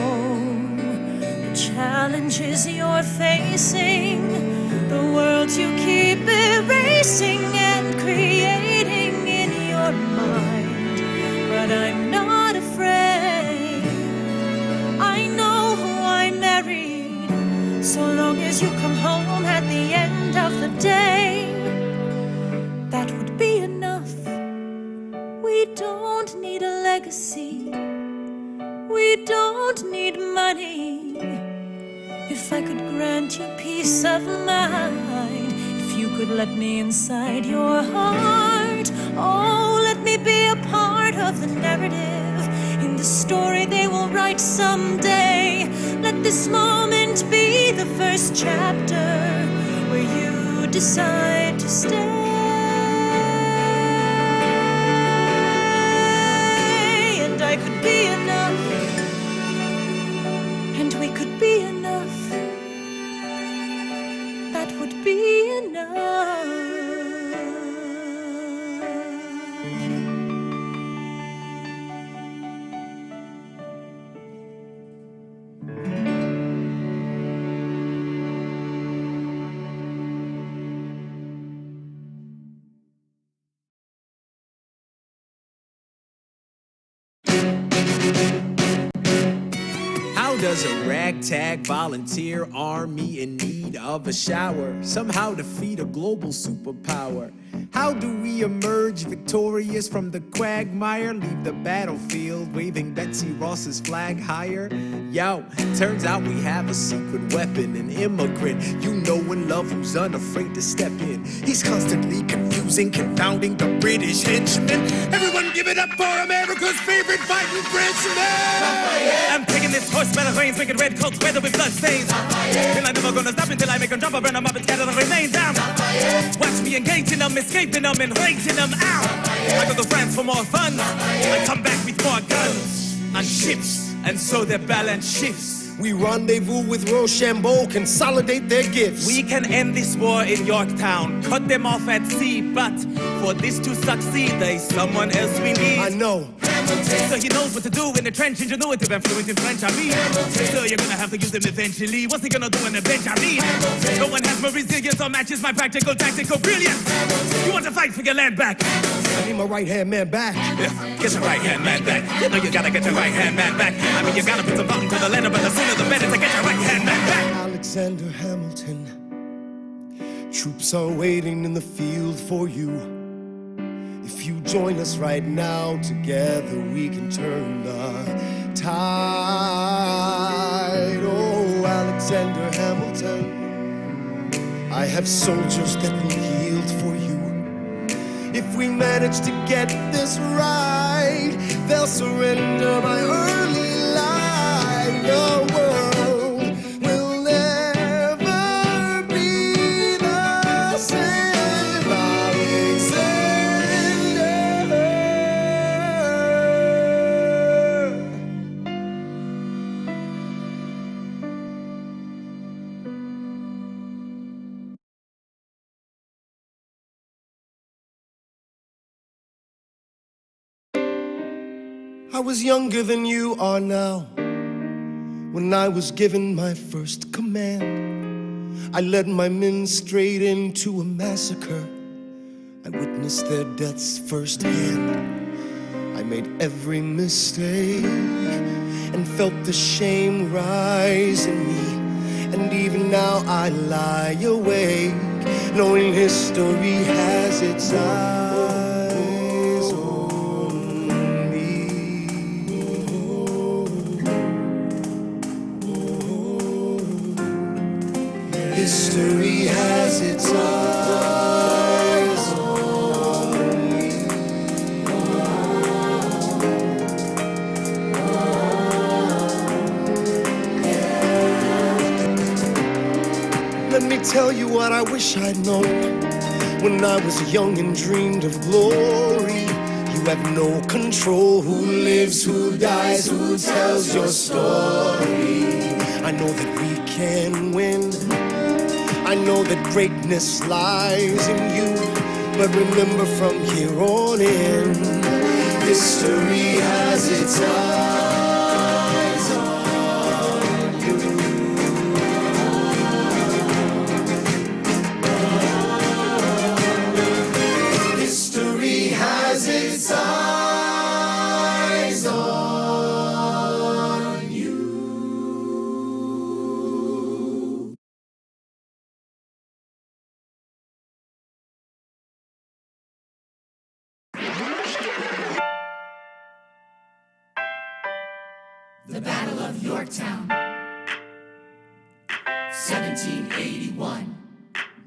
Speaker 4: the challenges you're facing, the worlds you keep erasing and creating in your mind. But I'm not afraid. I know who I married. So long as you come home at the end of the day, that would be enough. We don't need a legacy. We don't need money. If I could grant you peace of mind, if you could let me inside your heart, oh, let me be a part of the narrative in the story they will write someday. Let this moment be the first chapter where you decide to stay. And I could be enough, and we could be enough. That would be enough.
Speaker 16: How does a ragtag volunteer army in need of a shower somehow defeat a global superpower? How do we emerge victorious from the quagmire, leave the battlefield waving Betsy Ross's flag higher? Yo, turns out we have a secret weapon, an immigrant you know and love who's unafraid to step in. He's constantly confusing, confounding the British henchmen. Everyone give it up for America's favorite fighting Frenchman!
Speaker 2: I'm taking this horse by the reins, making red coats weather with blood stains. Then I'm never gonna stop until I make them drop, I burn them up and scatter the remains down. Watch me engaging them, escaping them and raising them out. I go to France for more fun, I come back with more guns on ships, and so their balance shifts.
Speaker 15: We rendezvous with Rochambeau, consolidate their gifts.
Speaker 2: We can end this war in Yorktown, cut them off at sea, but for this to succeed, there's someone else we need.
Speaker 15: I know.
Speaker 2: So he knows what to do in the trench, ingenuitive and fluent in French, I mean. So you're gonna have to use him eventually. What's he gonna do on the bench, I mean? No one has more resilience or matches my practical, tactical brilliance. You want to fight for your land back?
Speaker 15: I need my right-hand man back.
Speaker 2: Yeah, get your right-hand man back. You know you gotta get your right-hand man back. I mean, you gotta put some thought into the letter, but the sooner the better to get your right-hand man back.
Speaker 15: Alexander Hamilton, troops are waiting in the field for you. If you join us right now, together we can turn the tide. Oh, Alexander Hamilton, I have soldiers that will yield for you. If we manage to get this right, they'll surrender my early life. The world will never be the same. Alexander. I was younger than you are now when I was given my first command. I led my men straight into a massacre. I witnessed their deaths firsthand. I made every mistake and felt the shame rise in me. And even now I lie awake, knowing history has its eyes on me. History has its eyes on me. Let me tell you what I wish I'd known when I was young and dreamed of glory. You have no control who lives, who dies, who tells your story. I know that we can win. I know that greatness lies in you. But remember from here on in, history has its eyes on you. History has its eyes on you.
Speaker 3: The Battle of Yorktown, 1781.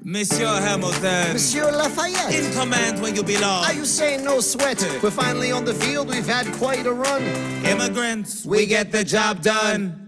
Speaker 2: Monsieur Hamilton.
Speaker 9: Monsieur Lafayette.
Speaker 2: In command when you belong.
Speaker 9: Are you saying no sweat? We're finally on the field, we've had quite a run.
Speaker 2: Immigrants, we get the job done.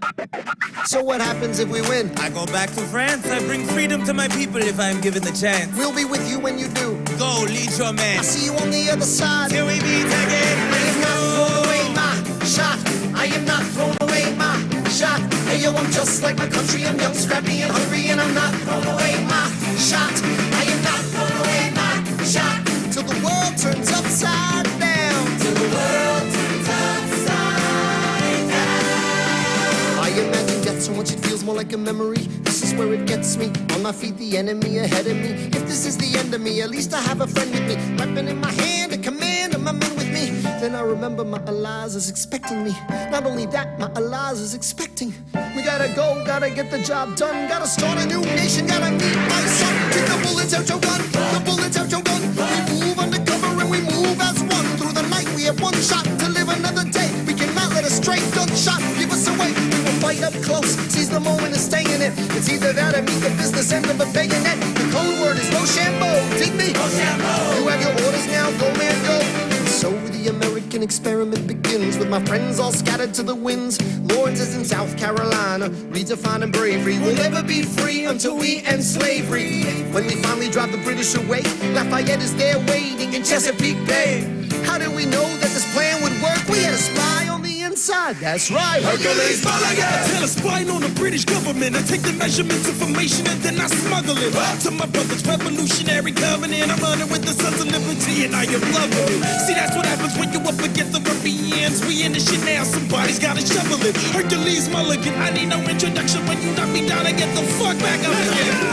Speaker 9: So what happens if we win?
Speaker 2: I go back to France, I bring freedom to my people if I am given the chance.
Speaker 9: We'll be with you when you do.
Speaker 2: Go, lead your men.
Speaker 9: I'll see you on the other side.
Speaker 2: Till we meet again.
Speaker 9: I am not throwing away my shot. I am not throwing away my shot. Hey yo, I'm just like my country. I'm young, scrappy, and hungry, and I'm not throwing away my shot. I am not throwing away my shot. Till the world turns upside down. Till the world turns upside down. I imagine death so much it feels more like a memory. This is where it gets me. On my feet, the enemy ahead of me. If this is the end of me, at least I have a friend with me. Weapon in my hand, a command, and my men with me. Then I remember my Elias is expecting me. Not only that, my Elias is expecting. We gotta go, gotta get the job done. Gotta start a new nation, gotta meet my son. Take the bullets out your gun, the bullets out your gun. We move undercover and we move as one. Through the night we have one shot to live another day. We cannot let a stray gunshot give us away. We will fight up close, seize the moment and stay in it. It's either that or meet the business end of a bayonet. The code word is Rochambeau, dig me? Rochambeau. You have your orders now, go man, go. So the American experiment begins with my friends all scattered to the winds. Lawrence is in South Carolina, redefining bravery. We'll never be free until we end slavery. When we finally drive the British away, Lafayette is there waiting in Chesapeake Bay. How did we know that this plan would work? We had a spy on the inside, that's right. Hercules Mulligan!
Speaker 1: I tell a spying on the British government. I take the measurements, information, and then I smuggle it to my brother's revolutionary covenant. I'm running with the Sons of Liberty, and I am loving it. See, that's what happens when you up against the Ruffians. We in this shit now, somebody's gotta shovel it. Hercules Mulligan, I need no introduction. When you knock me down, I get the fuck back up again.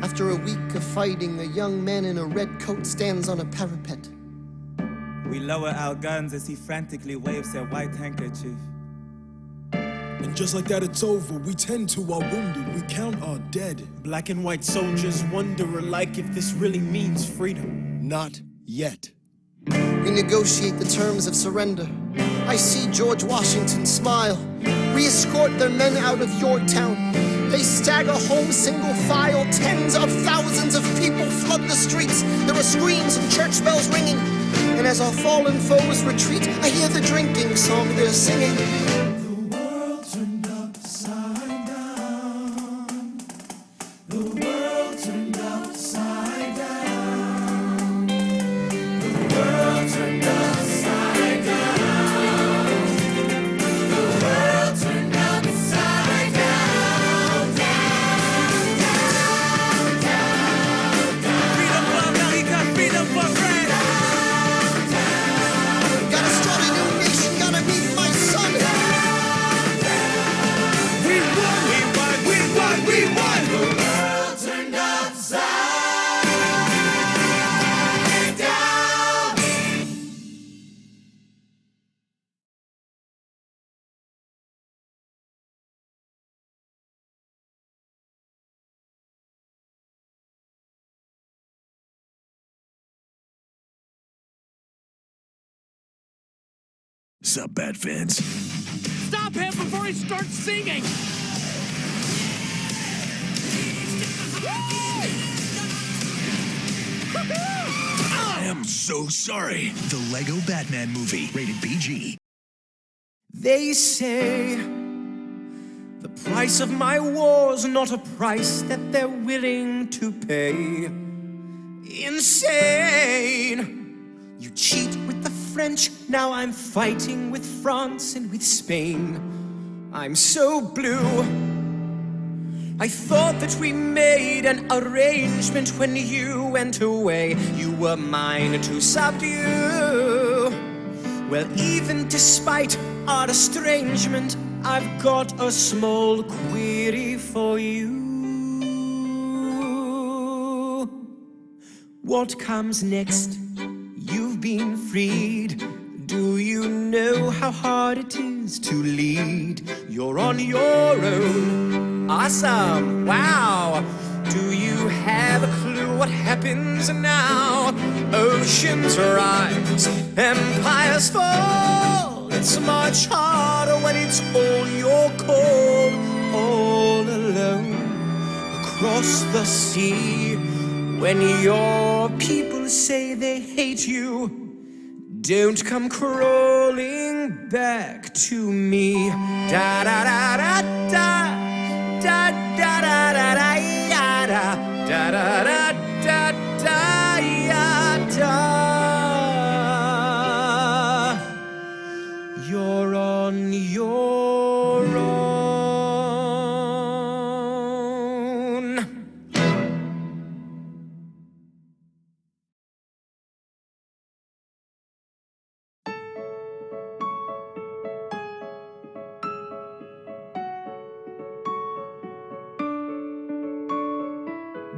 Speaker 9: After a week of fighting, a young man in a red coat stands on a parapet.
Speaker 2: We lower our guns as he frantically waves their white handkerchief.
Speaker 1: And just like that, it's over. We tend to our wounded. We count our dead.
Speaker 16: Black and white soldiers wonder alike if this really means freedom.
Speaker 15: Not yet.
Speaker 9: We negotiate the terms of surrender. I see George Washington smile. We escort their men out of Yorktown. They stagger home single file. Tens of thousands of people flood the streets. There are screams and church bells ringing. And as our fallen foes retreat, I hear the drinking song they're singing.
Speaker 3: The world turned upside down. The world
Speaker 14: Sup, Bat fans?
Speaker 18: Stop him before he starts singing!
Speaker 14: I am so sorry. The Lego Batman movie, rated PG.
Speaker 10: They say the price of my war's not a price that they're willing to pay. Insane! You cheat with the French, now I'm fighting with France and with Spain. I'm so blue. I thought that we made an arrangement when you went away. You were mine to subdue. Well, even despite our estrangement, I've got a small query for you. What comes next? You've been freed. Do you know how hard it is to lead? You're on your own. Awesome. Wow. Do you have a clue what happens now? Oceans rise, empires fall. It's much harder when it's all your call. All alone across the sea. When your people say they hate you, don't come crawling back to me. Da da da da da da da da da da da da da da da da. You're on your own.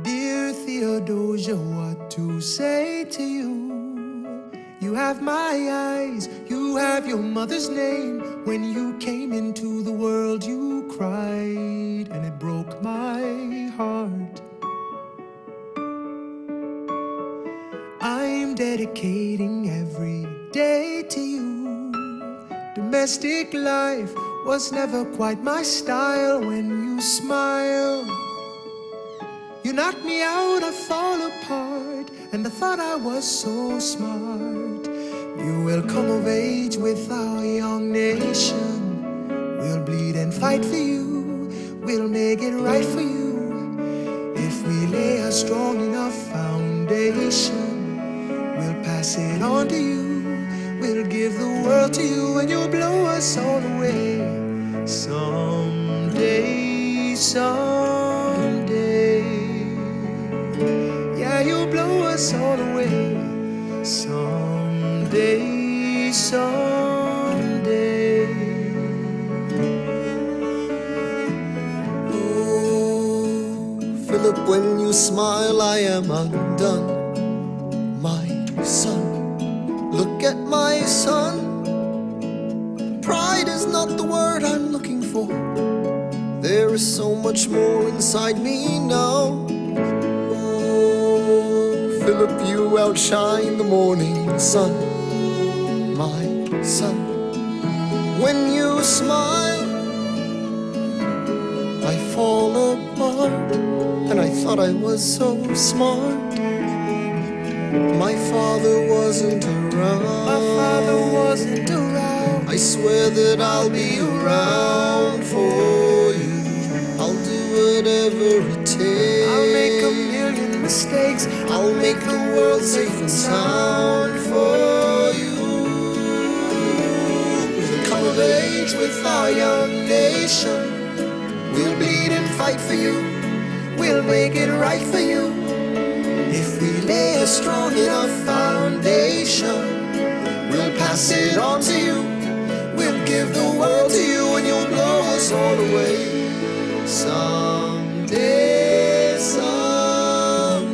Speaker 8: Dear Theodosia, what to say to you? You have my eyes, you have your mother's name. When you came into the world, you cried, and it broke my heart. I'm dedicating every day to you. Domestic life was never quite my style. When you smile, you knock me out, I fall apart, and I thought I was so smart. You will come of age with our young nation. We'll bleed and fight for you. We'll make it right for you. If we lay a strong enough foundation, we'll pass it on to you. We'll give the world to you, and you'll blow us all away. Someday, someday. Yeah, you'll blow us all away. Someday, someday.
Speaker 9: Oh, Philip, when you smile, I am undone. My son, look at my son. Pride is not the word I'm looking for. There is so much more inside me now. Philip, you outshine the morning sun, my son. When you smile, I fall apart, and I thought I was so smart. My father wasn't around.
Speaker 8: My father wasn't around.
Speaker 9: I swear that I'll be around for you. I'll do whatever it takes.
Speaker 8: I'll make a million mistakes.
Speaker 9: I'll make the world safe and sound for you. We'll come of age with our young nation. We'll bleed and fight for you. We'll make it right for you. If we lay a strong enough foundation, we'll pass it on to you. We'll give the world to you, and you'll blow us all away. Someday, someday.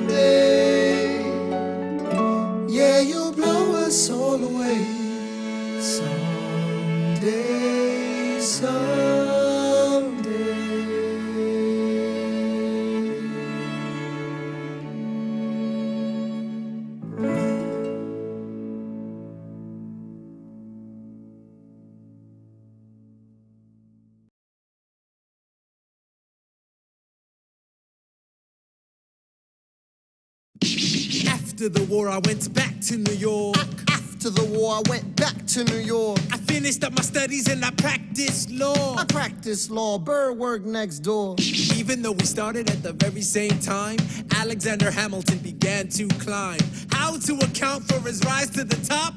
Speaker 9: Yeah, you'll blow us all away. Someday, someday.
Speaker 1: After the war, I went back to New York.
Speaker 9: After the war, I went back to New York.
Speaker 1: I finished up my studies and I practiced law.
Speaker 9: I practiced law, Burr worked next door.
Speaker 1: Even though we started at the very same time, Alexander Hamilton began to climb. How to account for his rise to the top?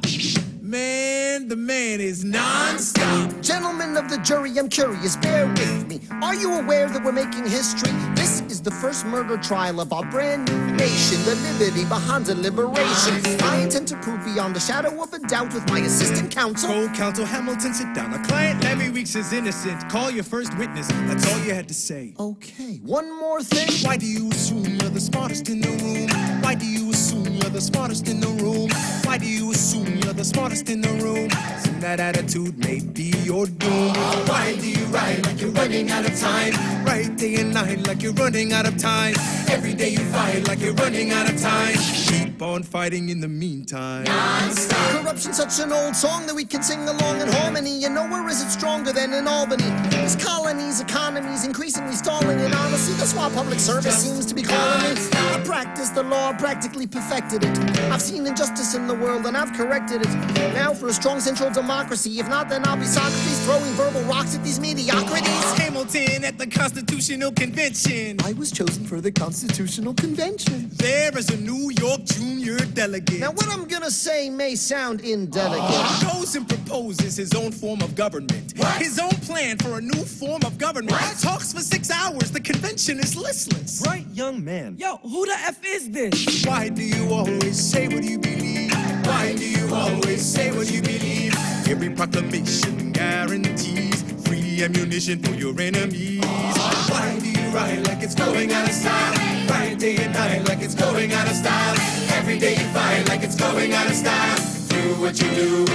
Speaker 1: Man, the man is non-stop.
Speaker 9: Gentlemen of the jury, I'm curious, bear with me. Are you aware that we're making history? This is the first murder trial of our brand new nation, the liberty behind the liberation. I intend to prove beyond the shadow of a doubt with my assistant counsel.
Speaker 1: Co-counsel Hamilton, sit down. Our client, Lemmy Weeks, is innocent. Call your first witness. That's all you had to say.
Speaker 9: Okay, one more thing.
Speaker 1: Why do you assume you're the smartest in the room? Why do you assume you're the smartest in the room? Why do you assume you're the smartest in the room? Soon that attitude may be your doom.
Speaker 17: Why do you write like you're running out of time?
Speaker 1: Write day and night like you're running out of time.
Speaker 17: Every day you fight like you're running out of time.
Speaker 1: Keep on fighting in the meantime.
Speaker 17: Non-stop.
Speaker 9: Corruption's such an old song that we can sing along in harmony. You know, where is it stronger than in Albany? These colonies, economies increasingly stalling, and honestly, that's why public service seems to be calling me. I practiced the law, practically perfected it. I've seen injustice in the world and I've corrected it. Now for a strong central democracy. If not, then I'll be Socrates throwing verbal rocks at these mediocrities.
Speaker 1: Hamilton at the Constitutional Convention.
Speaker 9: I was chosen for the Constitutional Convention.
Speaker 1: There is a New York junior delegate.
Speaker 9: Now what I'm gonna say may sound indelicate.
Speaker 1: Goes and proposes his own form of government.
Speaker 17: What?
Speaker 1: His own plan for a new form of government.
Speaker 17: What?
Speaker 1: Talks for 6 hours. The convention is listless.
Speaker 12: Right, young man. Yo, who the F is this?
Speaker 1: Why do you always say what you believe?
Speaker 17: Why do you always say what you believe?
Speaker 1: Every proclamation guarantees free ammunition for your enemies.
Speaker 17: Why do you write like it's going out of style? Write day and night like it's going out of style. Every day you fight like it's going out of style. Do what you do.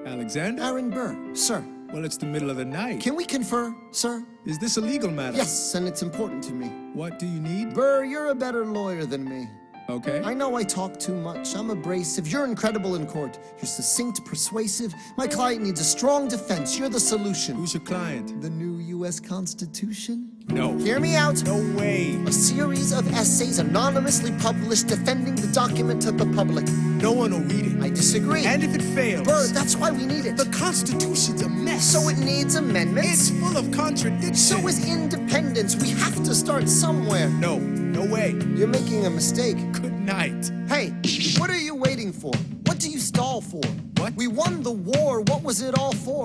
Speaker 1: Alexander?
Speaker 9: Aaron Burr, sir.
Speaker 1: Well, it's the middle of the night.
Speaker 9: Can we confer, sir?
Speaker 1: Is this a legal matter?
Speaker 9: Yes, and it's important to me.
Speaker 1: What do you need?
Speaker 9: Burr, you're a better lawyer than me.
Speaker 1: Okay.
Speaker 9: I know I talk too much. I'm abrasive. You're incredible in court. You're succinct, persuasive. My client needs a strong defense. You're the solution.
Speaker 1: Who's your client?
Speaker 9: The new U.S. Constitution?
Speaker 1: No.
Speaker 9: Hear me out.
Speaker 1: No way.
Speaker 9: A series of essays anonymously published defending the document to the public.
Speaker 1: No one will read it.
Speaker 9: I disagree.
Speaker 1: And if it fails?
Speaker 9: Burr, that's why we need it.
Speaker 1: The Constitution's a mess.
Speaker 9: So it needs amendments?
Speaker 1: It's full of contradictions.
Speaker 9: So is independence. We have to start somewhere.
Speaker 1: No. No way.
Speaker 9: You're making a mistake.
Speaker 1: Good night.
Speaker 9: Hey, what are you waiting for? What do you stall for?
Speaker 1: What?
Speaker 9: We won the war. What was it all for?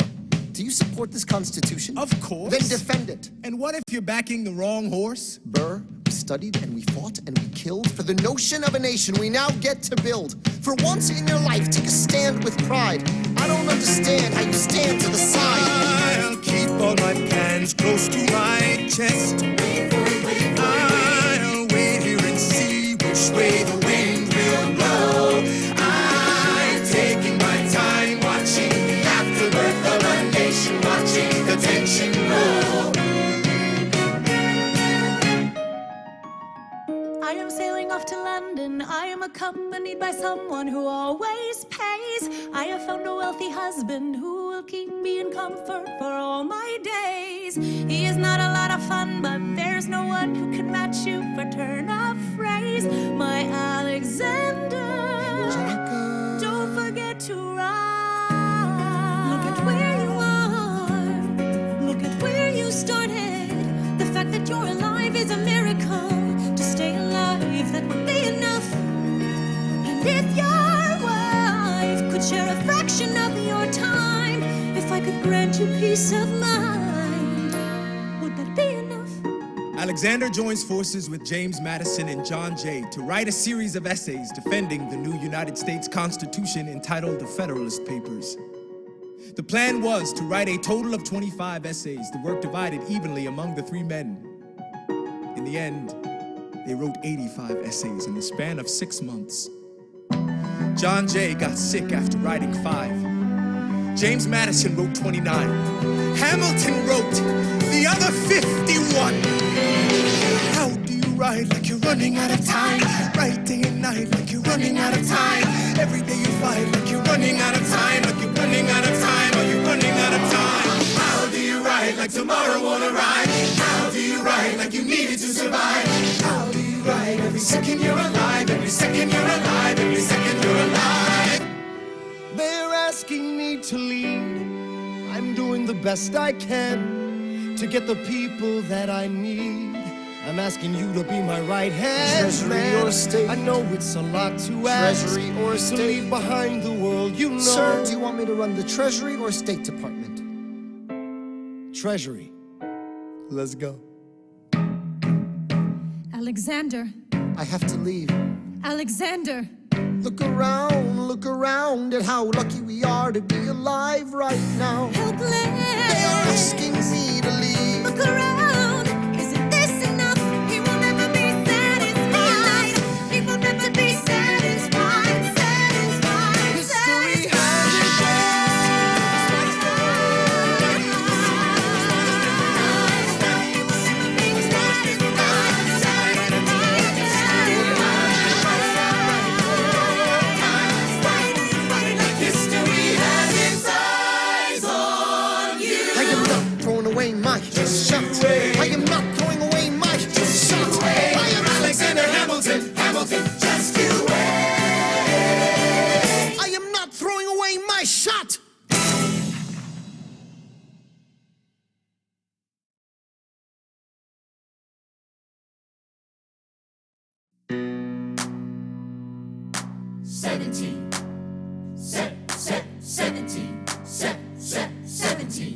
Speaker 9: Do you support this Constitution?
Speaker 1: Of course.
Speaker 9: Then defend it.
Speaker 1: And what if you're backing the wrong horse?
Speaker 9: Burr, we studied and we fought and we killed for the notion of a nation we now get to build. For once in your life, take a stand with pride. I don't understand how you stand to the side.
Speaker 1: I'll keep all my plans close to my chest. I'll wait here and see which way the wind will blow. I'm taking my time watching the afterbirth of a nation, watching the tension grow.
Speaker 11: I am sailing off to London. I am accompanied by someone who always pays. I have found a wealthy husband who will keep me in comfort for all my days. He is not a lot of fun, but there's no one who can match you for turn of phrase. My Alexander, don't forget to ride. Look at where you are. Look at where you started. The fact that you're alive is a miracle. To stay alive, that would be enough. And if your wife could share a fraction of your time, if I could grant you peace of mind, would that be enough?
Speaker 1: Alexander joins forces with James Madison and John Jay to write a series of essays defending the new United States Constitution entitled the Federalist Papers. The plan was to write a total of 25 essays, the work divided evenly among the three men. In the end, they wrote 85 essays in the span of 6 months. John Jay got sick after writing 5. James Madison wrote 29. Hamilton wrote the other 51. How do you write like you're running out of time? Write day and night like you're running out of time. Every day you fight like you're running out of time. Like you're running out of time. Are you running out of time?
Speaker 17: How do you write like tomorrow won't arrive? How do you write like you needed to survive? How do you write if Every second you're alive, every second you're alive, every second you're alive.
Speaker 15: They're asking me to lead. I'm doing the best I can to get the people that I need. I'm asking you to be my right hand.
Speaker 9: Treasury
Speaker 15: man.
Speaker 9: or state?
Speaker 15: I know it's a lot to ask.
Speaker 9: Treasury or state?
Speaker 15: To leave behind the world, you know.
Speaker 9: Sir, do you want me to run the Treasury or State Department?
Speaker 15: Treasury. Let's go.
Speaker 11: Alexander.
Speaker 9: I have to leave.
Speaker 11: Alexander.
Speaker 9: Look around at how lucky we are to be alive right now.
Speaker 11: Helpless.
Speaker 9: They are asking me to leave.
Speaker 11: Look around. Isn't this enough? He will never be satisfied. He will never be satisfied. Satisfied.
Speaker 15: History
Speaker 9: I am not throwing away my shot. I am
Speaker 17: Alexander Hamilton, Hamilton, just you wait.
Speaker 9: I am not throwing away my shot.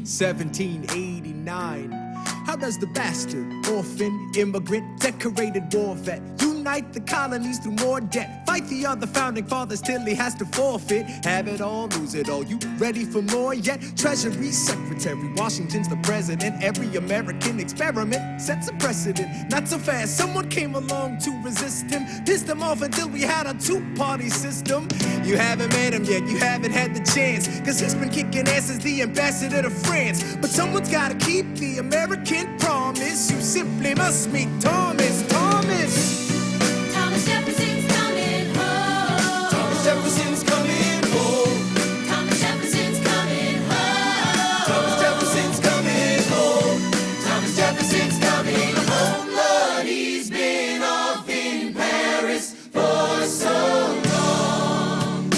Speaker 16: $17.89. How does the bastard, orphan, immigrant, decorated war vet unite the colonies through more debt? Fight the other founding fathers till he has to forfeit. Have it all, lose it all. You ready for more yet? Treasury Secretary, Washington's the president. Every American experiment sets a precedent. Not so fast, someone came along to resist him. Pissed him off until we had a two-party system. You haven't met him yet, you haven't had the chance, cause he's been kicking ass as the ambassador to France. But someone's gotta keep the American promise. You simply must meet Thomas.
Speaker 4: Thomas Jefferson's coming home.
Speaker 17: Thomas Jefferson's coming home.
Speaker 4: Thomas Jefferson's coming home.
Speaker 17: Thomas Jefferson's coming home. Thomas Jefferson's coming home. Lord, he's been off in Paris for so long.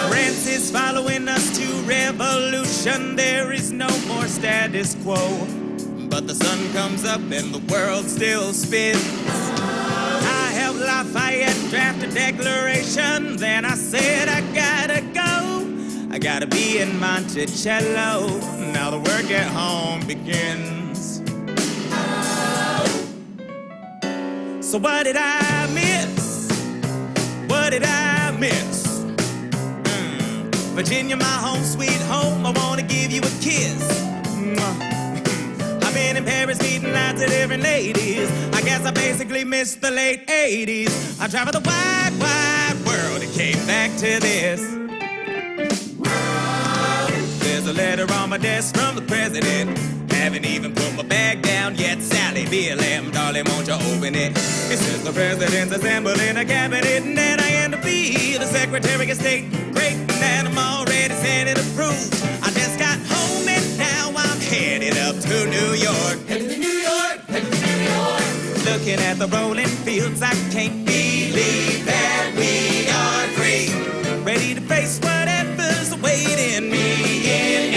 Speaker 2: France is following us to revolution. There is no more status quo. But the sun comes up and the world still spins. I helped Lafayette draft a declaration. Then I said I gotta go. I gotta be in Monticello. Now the work at home begins. So what did I miss? What did I miss? Virginia, my home, sweet home, I wanna give you a kiss. I've been in Paris meeting lots of different ladies. I guess I basically missed the late 80s. I traveled the wide, wide world and came back to this. There's a letter on my desk from the president. Haven't even put my bag down yet. Sally BLM, darling, won't you open it? It says the president's assembling a cabinet, and then I end up being the Secretary of State. Great, and I'm already Senate approved. I just got home and now I'm headed up to New York.
Speaker 17: Headed to New York, headed to New York.
Speaker 2: Looking at the rolling fields, I can't believe that we are free. Ready to face whatever's awaiting me in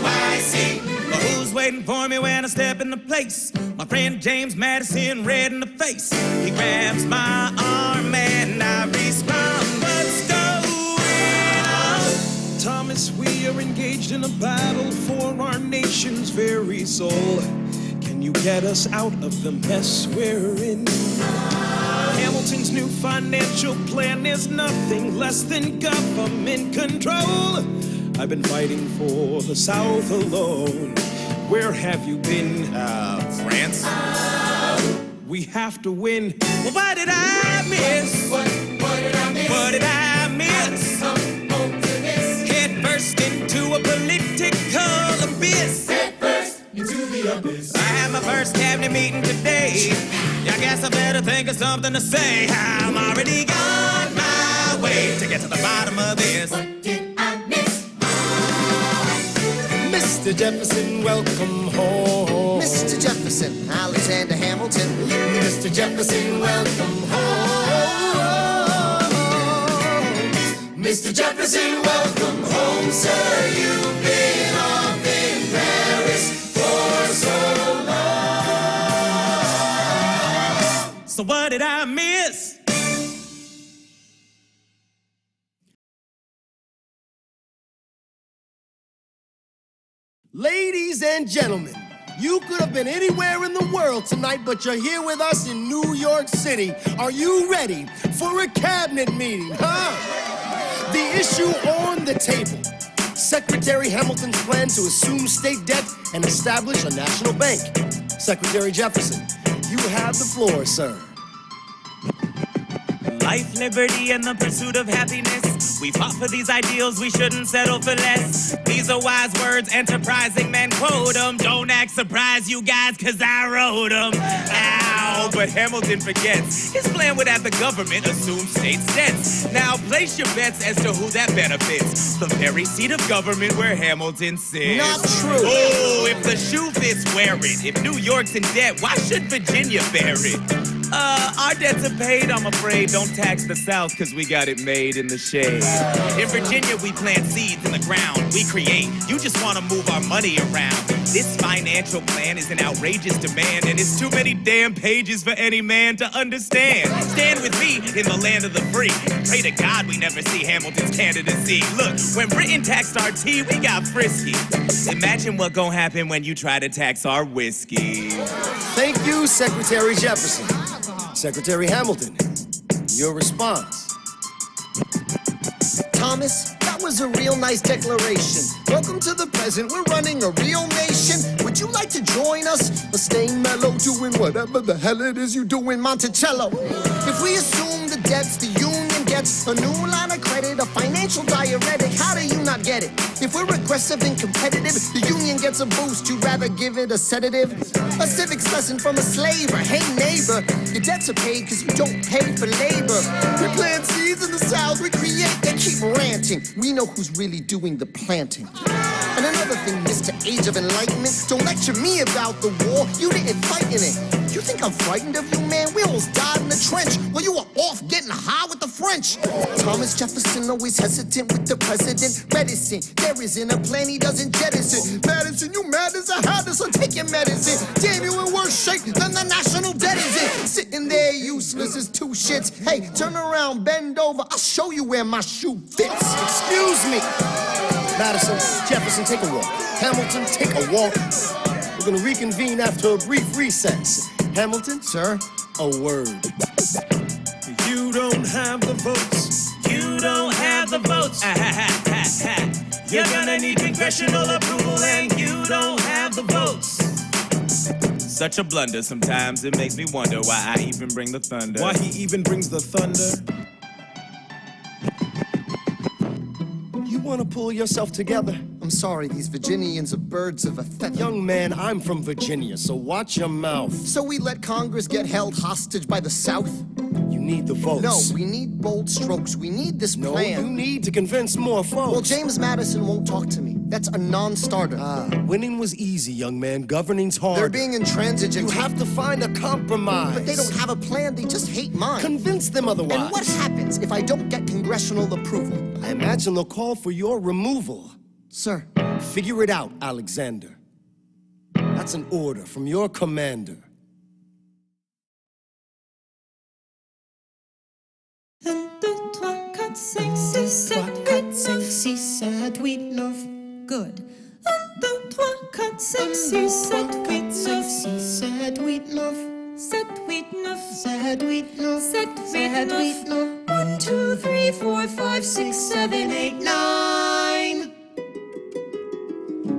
Speaker 2: NYC. But who's waiting for me when I step into place? My friend James Madison, red in the face. He grabs my arm and I respond, what's going on?
Speaker 1: Thomas, we are engaged in a battle for our nation's very soul. Can you get us out of the mess we're in? Hamilton's new financial plan is nothing less than government control. I've been fighting for the South alone. Where have you been?
Speaker 2: France.
Speaker 1: We have to win.
Speaker 2: Well, what did I miss?
Speaker 17: What did I miss?
Speaker 2: What did I miss?
Speaker 17: Come home to this.
Speaker 2: Head first into a political abyss.
Speaker 17: Head first into the abyss.
Speaker 2: I had my first cabinet meeting today. I guess I better think of something to say. I'm already on my way to get to the bottom of this.
Speaker 17: What did I miss?
Speaker 15: Mr. Jefferson, welcome home.
Speaker 9: Mr. Jefferson, Alexander Hamilton.
Speaker 15: Mr. Jefferson, welcome home.
Speaker 17: Mr. Jefferson, welcome home, sir. You've been off in Paris for so long.
Speaker 2: So what did I miss?
Speaker 15: Ladies and gentlemen, you could have been anywhere in the world tonight, but you're here with us in New York City. Are you ready for a cabinet meeting, huh? The issue on the table. Secretary Hamilton's plan to assume state debt and establish a national bank. Secretary Jefferson, you have the floor, sir.
Speaker 2: Life, liberty, and the pursuit of happiness. We fought for these ideals, we shouldn't settle for less. These are wise words, enterprising men quote them. Don't act surprised, you guys, cause I wrote them. Ow, but Hamilton forgets. His plan would have the government assume state debts. Now place your bets as to who that benefits. The very seat of government where Hamilton sits.
Speaker 9: Not true.
Speaker 2: Oh, if the shoe fits, wear it. If New York's in debt, why should Virginia bear it? Our debts are paid, I'm afraid. Don't tax the South, cause we got it made in the shade. In Virginia, we plant seeds in the ground. We create. You just wanna move our money around. This financial plan is an outrageous demand, and it's too many damn pages for any man to understand. Stand with me in the land of the free. Pray to God we never see Hamilton's candidacy. Look, when Britain taxed our tea, we got frisky. Imagine what gon' happen when you try to tax our whiskey.
Speaker 15: Thank you, Secretary Jefferson. Secretary Hamilton, your response.
Speaker 9: Thomas, that was a real nice declaration. Welcome to the present, we're running a real nation. Would you like to join us? Or staying mellow, doing whatever the hell it is you do in Monticello? If we assume the debts the union gets, a new line of credit, a financial diuretic, how do you not get it? If we're aggressive and competitive, the union gets a boost, you'd rather give it a sedative? A civics lesson from a slaver. Hey neighbor, your debts are paid cause you don't pay for labor. We plant seeds in the South, we create, they keep ranting. We know who's really doing the planting. And another thing, Mr. Age of Enlightenment, don't lecture me about the war, you didn't fight in it. You think I'm frightened of you, man? We almost died in the trench while you were off getting high with the French. Thomas Jefferson always hesitant with the president. Reticent, there isn't a plan he doesn't jettison. Madison, you mad as a hat, so take your medicine. Damn, you in worse shape than the national debt is in. Sitting there useless as two shits. Hey, turn around, bend over, I'll show you where my shoe fits.
Speaker 15: Excuse me. Madison, Jefferson, take a walk. Hamilton, take a walk. We're gonna reconvene after a brief recess. Hamilton,
Speaker 9: sir,
Speaker 15: a word.
Speaker 1: You don't have the votes.
Speaker 2: You don't have the votes. You're gonna need congressional approval, and you don't have the votes. Such a blunder sometimes, it makes me wonder why I even bring the thunder.
Speaker 1: Why he even brings the thunder?
Speaker 15: You wanna pull yourself together?
Speaker 9: I'm sorry, these Virginians are birds of a feather.
Speaker 15: Young man, I'm from Virginia, so watch your mouth.
Speaker 9: So we let Congress get held hostage by the South?
Speaker 15: You need the votes.
Speaker 9: No, we need bold strokes. We need this
Speaker 15: No,
Speaker 9: plan.
Speaker 15: you need to convince more folks.
Speaker 9: Well, James Madison won't talk to me. That's a non-starter.
Speaker 15: Winning was easy, young man. Governing's hard.
Speaker 9: They're being intransigent.
Speaker 15: You have to find a compromise.
Speaker 9: But they don't have a plan. They just hate mine.
Speaker 15: Convince them otherwise.
Speaker 9: And what happens if I don't get congressional approval?
Speaker 15: I imagine they'll call for your removal.
Speaker 9: Sir.
Speaker 15: Figure it out, Alexander. That's an order from your commander.
Speaker 4: 1, 2, 3, 4, 5, 6, 7, 8, 9. Good. 1, 2, 3, 4, 5, 6, 7, 8, 9. 7, 8, 9. 7, 8, 9. 7, 8, 9. 1, 2, 3, 4, 5, 6, 7, 8, 9.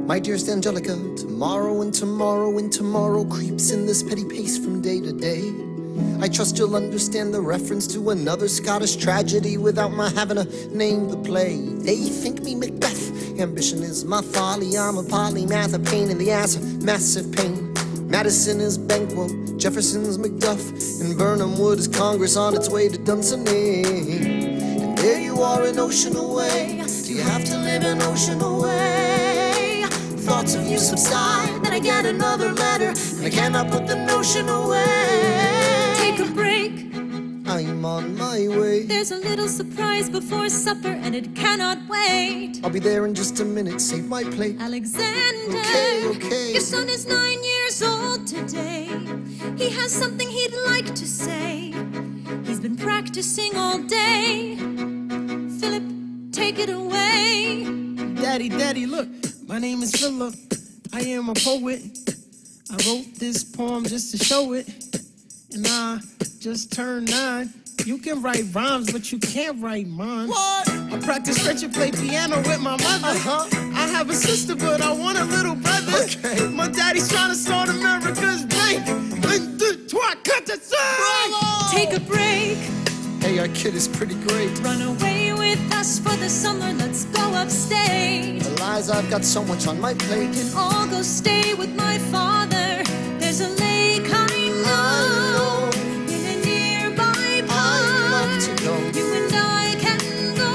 Speaker 9: My dearest Angelica, tomorrow and tomorrow and tomorrow creeps in this petty pace from day to day. I trust you'll understand the reference to another Scottish tragedy without my having to name the play. They think me Macbeth, ambition is my folly. I'm a polymath, a pain in the ass, massive pain. Madison is Banquo, Jefferson's Macduff, and Burnham Wood is Congress on its way to Dunsinane. And there you are an ocean away, do you have to live an ocean away? thoughts of you subside, then I get another letter, and I cannot put the notion away.
Speaker 4: Take a break.
Speaker 9: I'm on my way.
Speaker 4: There's a little surprise before supper, and it cannot wait.
Speaker 9: I'll be there in just a minute, save my plate.
Speaker 4: Alexander,
Speaker 9: okay.
Speaker 4: Your son is 9 years old today. He has something he'd like to say. He's been practicing all day. Philip, take it away.
Speaker 8: Daddy, look, my name is Philip. I am a poet. I wrote this poem just to show it. And I just turned 9. You can write rhymes, but you can't write mine.
Speaker 9: What?
Speaker 8: I practice French and play piano with my mother. I have a sister, but I want a little brother.
Speaker 9: Okay.
Speaker 8: My daddy's trying to start America's bank. 1, 2, 3, 4, 5.
Speaker 4: Take a break.
Speaker 9: Hey, our kid is pretty great.
Speaker 4: Run away with us for the summer. Let's go upstate.
Speaker 9: Lies, I've got so much on my plate.
Speaker 4: We can all go stay with my father. There's a lake I know in a nearby park.
Speaker 9: I'd love to go.
Speaker 4: You and I can go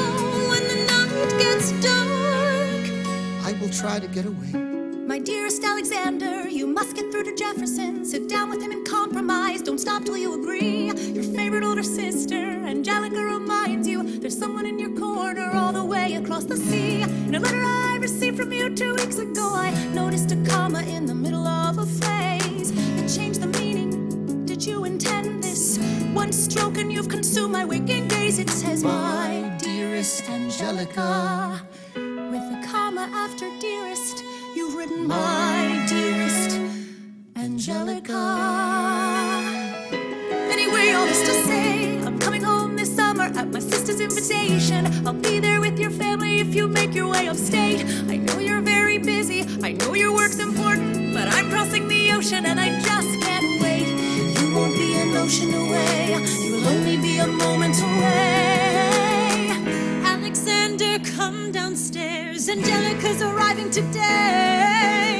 Speaker 4: when the night gets dark.
Speaker 9: I will try to get away.
Speaker 11: My dearest Alexander, you must get through to Jefferson. Sit down with him and compromise. Don't stop till you agree. Your favorite older sister, Angelica, reminds you there's someone in your corner all the way across the sea. In a letter I received from you 2 weeks ago, I noticed a comma in the middle of a phrase. It changed the meaning. Did you intend this? One stroke and you've consumed my waking days. It says, my dearest Angelica, with a comma after dearest. You've written my dearest Angelica. Anyway, all this to say, I'm coming home this summer at my sister's invitation. I'll be there with your family if you make your way upstate. I know you're very busy, I know your work's important, but I'm crossing the ocean and I just can't wait. You won't be an ocean away, you will only be a moment away.
Speaker 4: Alexander, come downstairs. Angelica's arriving today.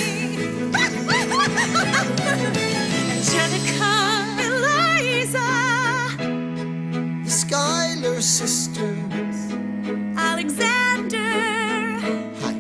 Speaker 4: Angelica, Eliza,
Speaker 9: The Schuyler sisters.
Speaker 4: Alexander.
Speaker 9: Hi.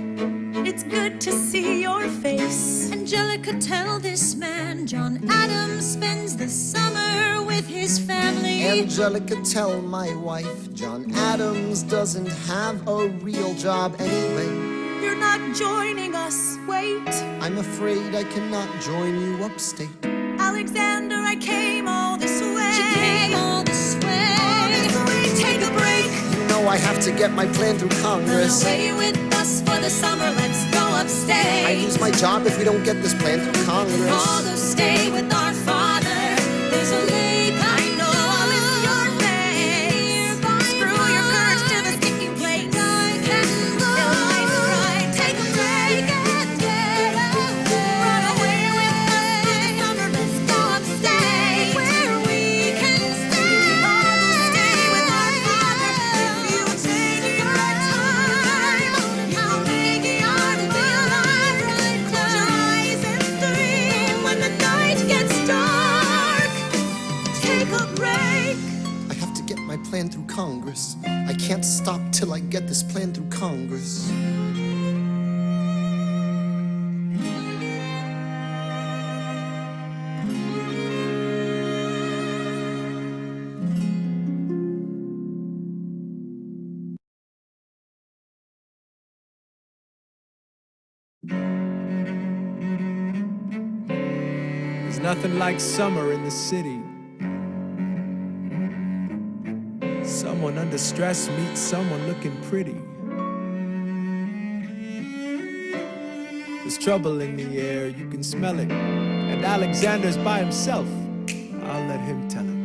Speaker 4: It's good to see your face. Angelica, tell this man John Adams spends the summer with his family.
Speaker 9: Angelica, tell my wife John Adams doesn't have a real job anyway.
Speaker 11: You're not joining us, wait.
Speaker 9: I'm afraid I cannot join you upstate.
Speaker 11: Alexander, I came all this way.
Speaker 4: She came all this way.
Speaker 11: All this way, take a break.
Speaker 9: You know I have to get my plan through Congress.
Speaker 4: Run away with us for the summer, let's go upstate.
Speaker 9: I lose my job if we don't get this plan through Congress.
Speaker 4: All go stay with our father. There's a lake I know.
Speaker 11: It's your face. Screw your courage to the sticky place.
Speaker 4: I can go.
Speaker 11: Eliza, right, take a break. Run away with us for the summer, let's go upstate.
Speaker 4: Where we can stay.
Speaker 11: We can all stay with our father. If you take your time, you'll make it hard to be alive. Close your eyes and dream when the night gets dark. Take a break.
Speaker 9: I have to get my plan through Congress. I can't stop till I get this plan through Congress.
Speaker 16: There's nothing like summer in the city. Someone under stress meets someone looking pretty. There's trouble in the air, you can smell it. And Alexander's by himself. I'll let him tell it.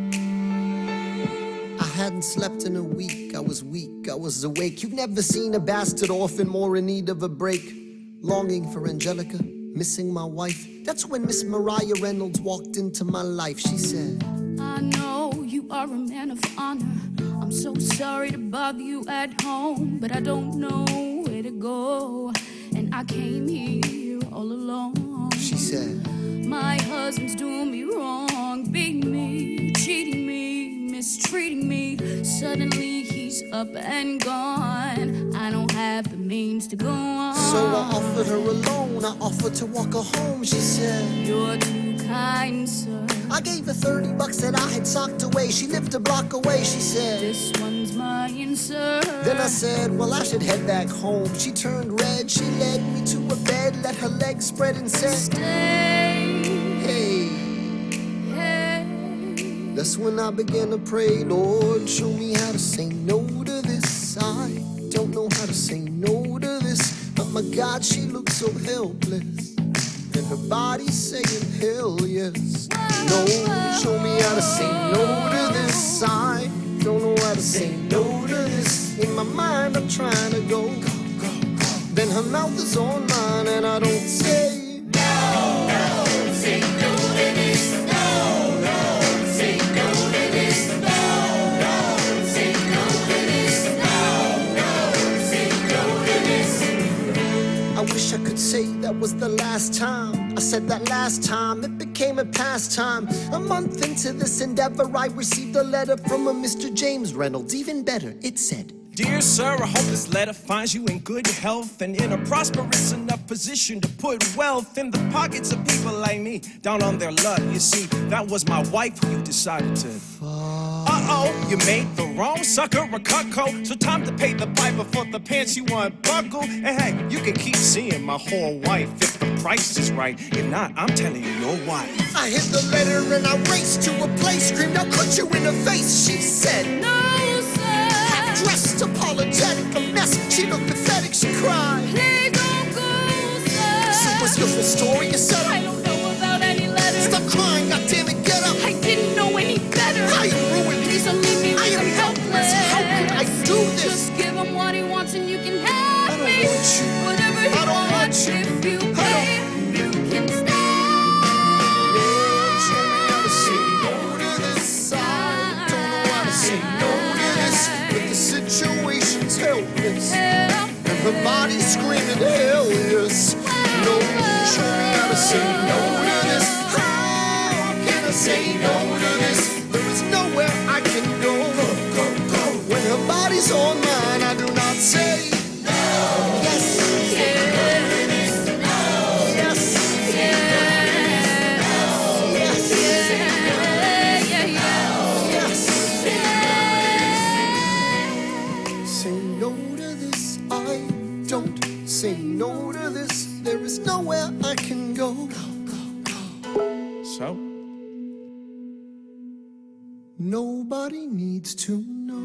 Speaker 9: I hadn't slept in a week, I was weak, I was awake. You've never seen a bastard orphan more in need of a break. Longing for Angelica, missing my wife. That's when Miss Mariah Reynolds walked into my life. She said,
Speaker 19: I know you are a man of honor. I'm so sorry to bother you at home, but I don't know where to go, and I came here all alone.
Speaker 9: She said,
Speaker 19: my husband's doing me wrong, beating me, cheating me, mistreating me. Suddenly he's up and gone. I don't have the means to go on.
Speaker 9: So I offered her a loan, I offered to walk her home. She said,
Speaker 19: "You're too kind, sir."
Speaker 9: I gave her $30 that I had socked away. She lived a block away. She said,
Speaker 19: "This one's mine, sir."
Speaker 9: Then I said, well, I should head back home. She turned red, she led me to a bed, let her legs spread and said,
Speaker 19: "Stay."
Speaker 9: Hey. That's when I began to pray, Lord, show me how to say no to this. I don't know how to say no to this. But my God, she looks so helpless. And her body's saying, hell yes. No, show me how to say no to this. I don't know how to say no to this. In my mind, I'm trying to go. Then her mouth is on mine, and I don't say no, no, say no to this. No, no, say no to this. No, no, say no to this. No, no, say no to this. I wish I could say that was the last time I said that last time. It became a pastime. A month into this endeavor, I received a letter from a Mr. James Reynolds. Even better, it said,
Speaker 1: Dear sir, I hope this letter finds you in good health and in a prosperous enough position to put wealth in the pockets of people like me, down on their luck. You see, that was my wife who you decided to. Uh-oh, you made the wrong sucker a cuckold, so time to pay the piper for the pants you unbuckled. And hey, you can keep seeing my whole wife if the price is right. If not, I'm telling you, your wife.
Speaker 9: I hit the letter and I raced to a place, screamed, I'll cut you in the face. She said,
Speaker 19: "No, sir."
Speaker 9: Dressed apologetic, a mess. She looked pathetic, she cried.
Speaker 19: "Please don't go, sir."
Speaker 9: So what's your full story, you said?
Speaker 19: "I don't know about any letters."
Speaker 9: Stop crying, goddammit, get up.
Speaker 19: "I didn't know any better."
Speaker 9: I am ruined.
Speaker 19: "Please don't leave me
Speaker 9: I am helpless. How could I do this?"
Speaker 19: "Just give him what he wants and you can have me.
Speaker 9: I don't want you.
Speaker 19: Whatever he
Speaker 9: I don't want
Speaker 19: wants,
Speaker 9: you.
Speaker 19: if you pay, you can stay."
Speaker 9: Lord, show me how to say no to this. I don't know how to say no to this. But the situation's helpless. And her body's screaming, hell yes. No, show me how to say no to this. How can I say no to this? There is nowhere I can go. When her body's on mine, I do not say no. Yes, yes, no. Yes, yes, yes. Say no to this. I don't say no to this. There is nowhere I can go.
Speaker 1: So?
Speaker 9: Nobody needs to know.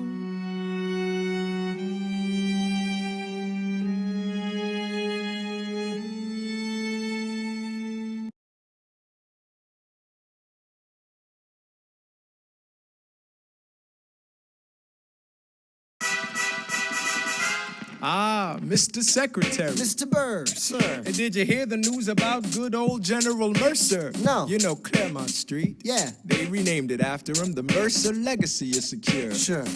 Speaker 1: Ah, Mr. Secretary.
Speaker 9: Mr. Bird, sir.
Speaker 1: And did you hear the news about good old General Mercer?
Speaker 9: No.
Speaker 1: You know Claremont Street?
Speaker 9: Yeah.
Speaker 1: They renamed it after him. The Mercer legacy is secure.
Speaker 9: Sure.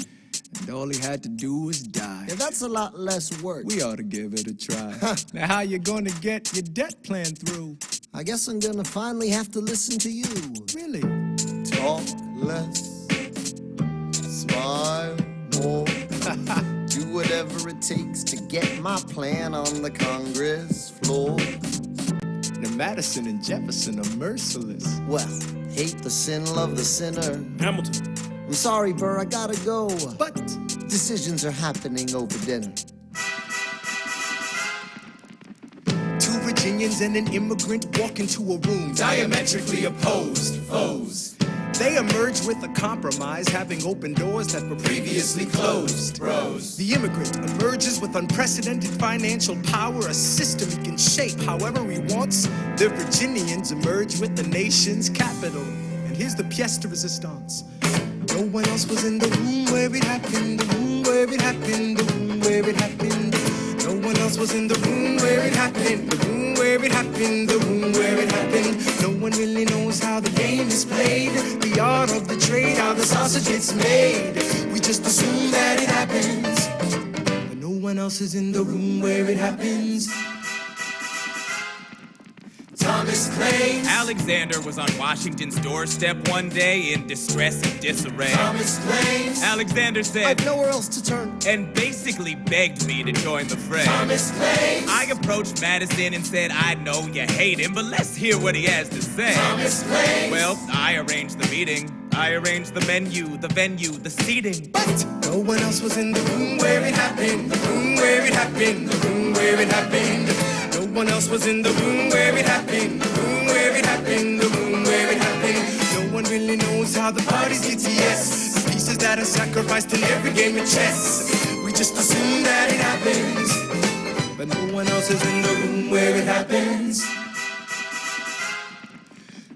Speaker 1: And all he had to do was die.
Speaker 9: Yeah, that's a lot less work.
Speaker 1: We ought to give it a try. Now, how you gonna get your debt plan through?
Speaker 9: I guess I'm gonna finally have to listen to you.
Speaker 1: Really?
Speaker 9: Talk less, smile more. Do whatever it takes to get my plan on the Congress floor.
Speaker 1: Now, Madison and Jefferson are merciless.
Speaker 9: Well, hate the sin, love the sinner.
Speaker 1: Hamilton.
Speaker 9: I'm sorry, Burr, I gotta go.
Speaker 1: But
Speaker 9: decisions are happening over dinner.
Speaker 1: Two Virginians and an immigrant walk into a room diametrically opposed foes. They emerge with a compromise, having opened doors that were previously closed. Bros. The immigrant emerges with unprecedented financial power, a system he can shape however he wants. The Virginians emerge with the nation's capital. And here's the pièce de résistance. No one else was in the room where it happened, the room where it happened, the room where it happened. No one else was in the room where it happened, the room where it happened, the room where it happened. No one really knows how the game is played, the art of the trade, how the sausage gets made. We just assume that it happens, but no one else is in the room where it happens.
Speaker 17: Thomas explains.
Speaker 2: Alexander was on Washington's doorstep one day in distress and disarray.
Speaker 17: Tom explains.
Speaker 2: Alexander said,
Speaker 9: I've nowhere else to turn.
Speaker 2: And basically begged me to join the fray.
Speaker 17: Tom explains.
Speaker 2: I approached Madison and said, I know you hate him, but let's hear what he has to say.
Speaker 17: Tom explains.
Speaker 2: Well, I arranged the meeting. I arranged the menu, the venue, the seating.
Speaker 15: But no one else was in the room where it happened, the room where it happened, the room where it happened. No one else was in the room where it happened, the room where it happened, the room where it happened. No one really knows how the parties get to yes. The pieces that are sacrificed in every game of chess. We just assume that it happens, but no one else is in the room where it happens.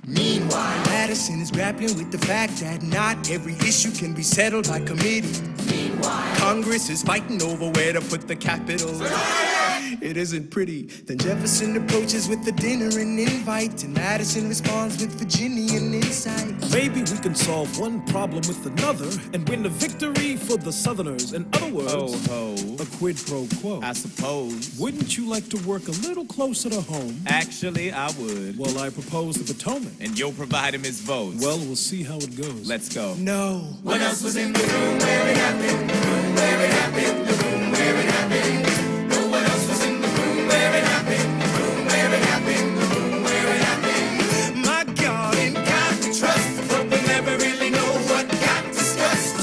Speaker 15: Meanwhile, Madison is grappling with the fact that not every issue can be settled by committee. Meanwhile, Congress is fighting over where to put the Capitol. It isn't pretty. Then Jefferson approaches with the dinner and invite, and Madison responds with Virginian insight.
Speaker 1: Maybe we can solve one problem with another and win a victory for the Southerners. In other words, a quid pro quo.
Speaker 2: I suppose.
Speaker 1: Wouldn't you like to work a little closer to home?
Speaker 2: Actually, I would.
Speaker 1: Well, I propose the Potomac.
Speaker 2: And you'll provide him his votes.
Speaker 1: Well, we'll see how it goes.
Speaker 2: Let's go.
Speaker 15: No.
Speaker 17: What else was in the room where it happened? The room where it happened, the room where it happened. No one else was in the room where it happened. The room where it happened, the room where it happened.
Speaker 15: My God,
Speaker 17: In God to trust, but we'll never really know what got discussed.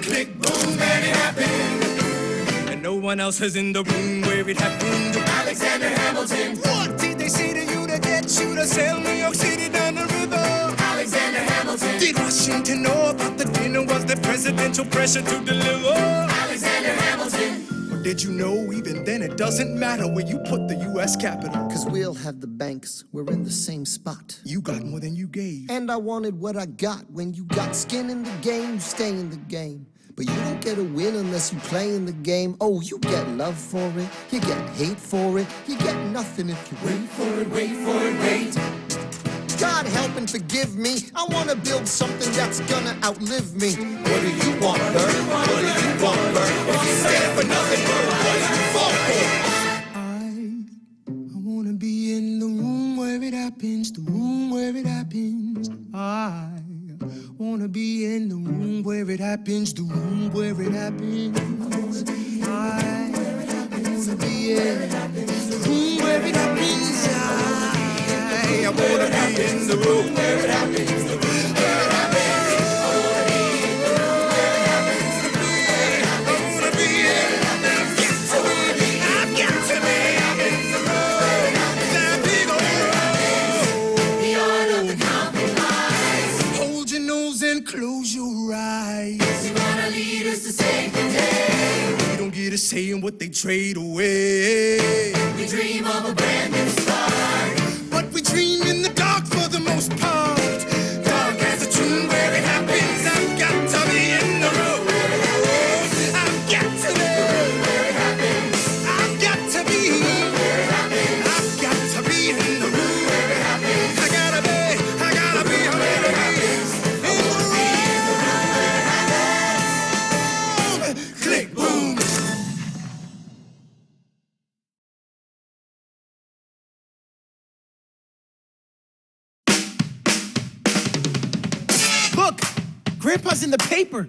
Speaker 17: Click, boom, and it happened.
Speaker 15: and no one else is in the room where it happened.
Speaker 17: Alexander Hamilton.
Speaker 15: What did they say to you to get you to sail New York City down the river?
Speaker 17: Alexander Hamilton.
Speaker 15: Did Washington know about the dinner? Was there presidential pressure to deliver?
Speaker 17: Alexander Hamilton.
Speaker 15: Or did you know even then it doesn't matter where you put the U.S. Capitol?
Speaker 9: Cause we'll have the banks, we're in the same spot.
Speaker 15: You got more than you gave.
Speaker 9: And I wanted what I got. When you got skin in the game, you stay in the game. But you don't get a win unless you play in the game. Oh, you get love for it, you get hate for it, you get nothing if you wait for it, wait for it, wait. God help and forgive me. I wanna build something that's gonna outlive me. What do you want, Bert? What do you want, Bert? If you stand for nothing, Bert, what do you fall for?
Speaker 15: I wanna be in the room where it happens, the room where it happens. I wanna be in the room where it happens, the room where it happens. I wanna be in the room where it happens. I wanna be in the room where it happens, the room where it happens. I wanna be in the room where it happens, the room where it happens. I wanna be in it. I've got to be in the room where it happens. That big old room.
Speaker 17: The art of the compromise.
Speaker 15: Hold your nose and close your eyes.
Speaker 17: We want our leaders to save the day.
Speaker 15: We don't get a say in what they trade away.
Speaker 17: We dream of a brand new start.
Speaker 15: But we dream in the dark for the most part. Dark as a tomb where it happens. I've got to be in the room where it happens. I've got to be
Speaker 17: Where it happens.
Speaker 15: I've got to be
Speaker 17: Where it happens.
Speaker 15: I've got to be in the room
Speaker 17: Where it happens.
Speaker 15: I gotta be in the room. Click, boom. Look, Grandpa's in the paper.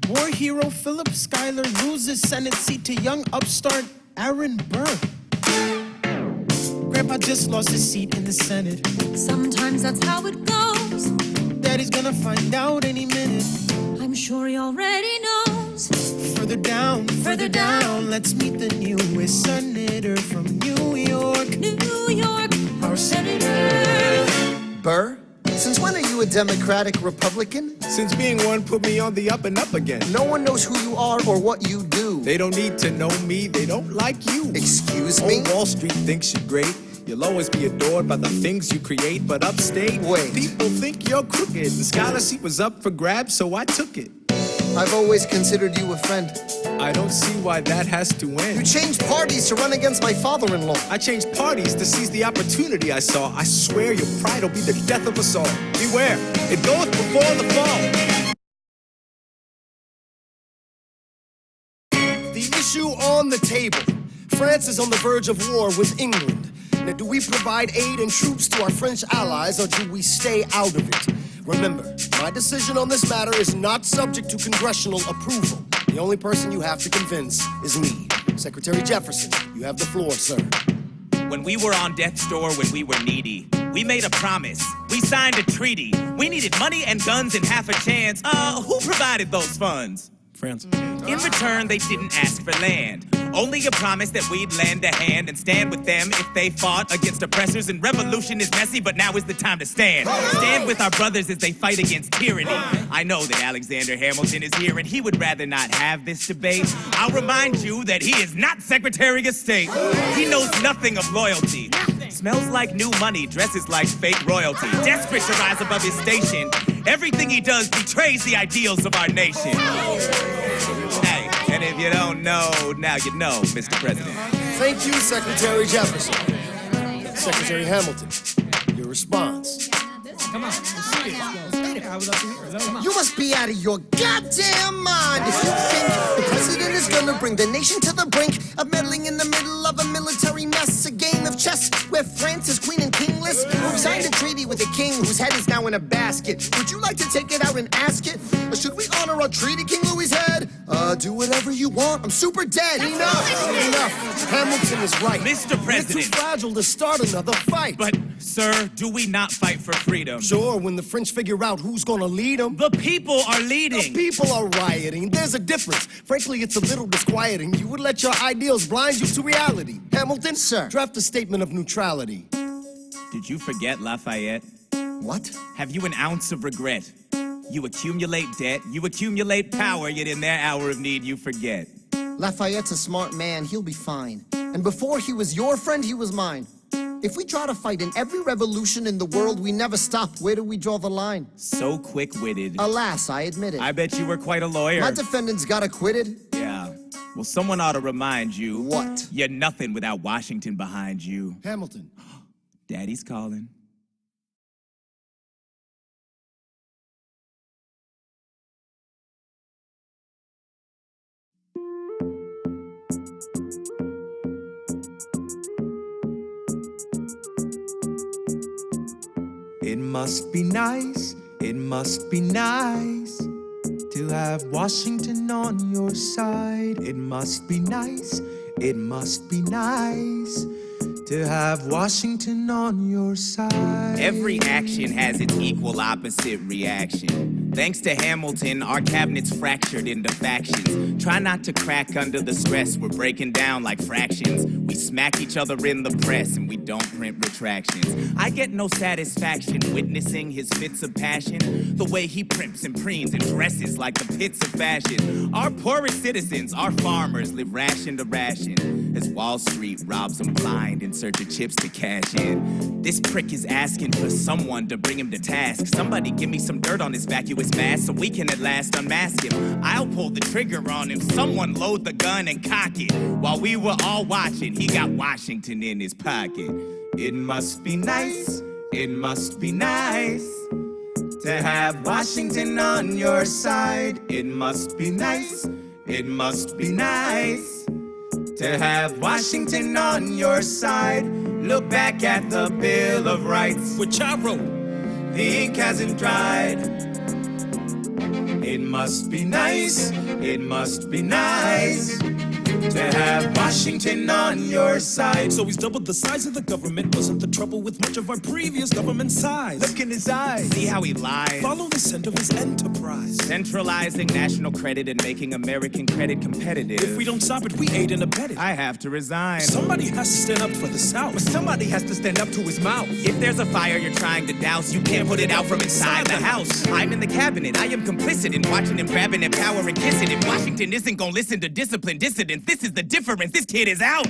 Speaker 15: War hero Philip Schuyler loses Senate seat to young upstart Aaron Burr. Grandpa just lost his seat in the Senate.
Speaker 4: Sometimes that's how it goes.
Speaker 15: Daddy's gonna find out any minute.
Speaker 4: I'm sure he already knows.
Speaker 15: Further down, let's meet the newest senator from New York.
Speaker 4: New York, our senator.
Speaker 9: Burr, since when are you a Democratic Republican?
Speaker 16: Since being one put me on the up and up again.
Speaker 9: No one knows who you are or what you do.
Speaker 16: They don't need to know me, they don't like you.
Speaker 9: Excuse me?
Speaker 16: Old Wall Street thinks you're great. You'll always be adored by the things you create, but upstate,
Speaker 9: wait.
Speaker 16: People think you're crooked. The scholarship was up for grabs, so I took it.
Speaker 9: I've always considered you a friend.
Speaker 16: I don't see why that has to end.
Speaker 9: You changed parties to run against my father-in-law.
Speaker 16: I changed parties to seize the opportunity I saw. I swear your pride will be the death of us all. Beware, it goeth before the fall.
Speaker 15: The issue on the table. France is on the verge of war with England. Now, do we provide aid and troops to our French allies, or do we stay out of it? Remember, my decision on this matter is not subject to congressional approval. The only person you have to convince is me. Secretary Jefferson, you have the floor, sir.
Speaker 2: When we were on death's door, when we were needy, we made a promise. We signed a treaty. We needed money and guns and half a chance. Who provided those funds?
Speaker 1: France.
Speaker 2: In return, they didn't ask for land. Only a promise that we'd lend a hand and stand with them if they fought against oppressors. And revolution is messy, but now is the time to stand. Stand with our brothers as they fight against tyranny. I know that Alexander Hamilton is here and he would rather not have this debate. I'll remind you that he is not Secretary of State. He knows nothing of loyalty. Smells like new money, dresses like fake royalty. Desperate to rise above his station. Everything he does betrays the ideals of our nation. Hey, and if you don't know, now you know, Mr. President.
Speaker 15: Thank you, Secretary Jefferson. Secretary Hamilton, your response.
Speaker 12: Come on,
Speaker 9: You must be out of your goddamn mind if you think the president is gonna bring the nation to the brink of meddling in the middle of a military mess, a game of chess where France is queen and kingless. Who signed a treaty with a king whose head is now in a basket? Would you like to take it out and ask it? Or should we honor our treaty, King Louis's head? Do whatever you want. I'm super dead. Enough. Hamilton is right.
Speaker 2: Mr. President.
Speaker 15: We're too fragile to start another fight.
Speaker 2: But, sir, do we not fight for freedom?
Speaker 15: Sure, when the French figure out who's gonna lead them.
Speaker 2: The people are leading.
Speaker 15: The people are rioting. There's a difference. Frankly, it's a little disquieting. You would let your ideals blind you to reality. Hamilton,
Speaker 9: sir,
Speaker 15: draft a statement of neutrality.
Speaker 2: Did you forget Lafayette?
Speaker 9: What?
Speaker 2: Have you an ounce of regret? You accumulate debt, you accumulate power, yet in their hour of need you forget.
Speaker 9: Lafayette's a smart man. He'll be fine. And before he was your friend, he was mine. If we try to fight in every revolution in the world, we never stop. Where do we draw the line?
Speaker 2: So quick-witted.
Speaker 9: Alas, I admit it.
Speaker 2: I bet you were quite a lawyer.
Speaker 9: My defendants got acquitted.
Speaker 2: Yeah. Well, someone ought to remind you.
Speaker 9: What?
Speaker 2: You're nothing without Washington behind you.
Speaker 15: Hamilton.
Speaker 2: Daddy's calling.
Speaker 20: It must be nice, it must be nice to have Washington on your side. It must be nice, it must be nice to have Washington on your side.
Speaker 2: Every action has its equal opposite reaction. Thanks to Hamilton, our cabinet's fractured into factions. Try not to crack under the stress, we're breaking down like fractions. We smack each other in the press and we don't print retractions. I get no satisfaction witnessing his fits of passion. The way he primps and preens and dresses like the pits of fashion. Our poorest citizens, our farmers, live ration to ration as Wall Street robs them blind in search of chips to cash in. This prick is asking for someone to bring him to task. Somebody give me some dirt on his vacuous mask so we can at last unmask him. I'll pull the trigger on him. Someone load the gun and cock it. While we were all watching, he got Washington in his pocket. It must be nice, it must be nice to have Washington on your side. It must be nice, it must be nice to have Washington on your side. Look back at the Bill of Rights, which I wrote. The ink hasn't dried. It must be nice, it must be nice to have Washington on your side.
Speaker 1: So he's doubled the size of the government. Wasn't the trouble with much of our previous government size?
Speaker 2: Look in his eyes. See how he lies.
Speaker 1: Follow the scent of his enterprise.
Speaker 2: Centralizing national credit and making American credit competitive.
Speaker 1: If we don't stop it, we aid and abet it.
Speaker 2: I have to resign.
Speaker 1: Somebody has to stand up for the South.
Speaker 2: But somebody has to stand up to his mouth. If there's a fire you're trying to douse, you can't put it out from inside the house. I'm in the cabinet. I am complicit in watching him grabbing at power and kissing it. Washington isn't gonna listen to disciplined dissidents. This is the difference. This kid is out.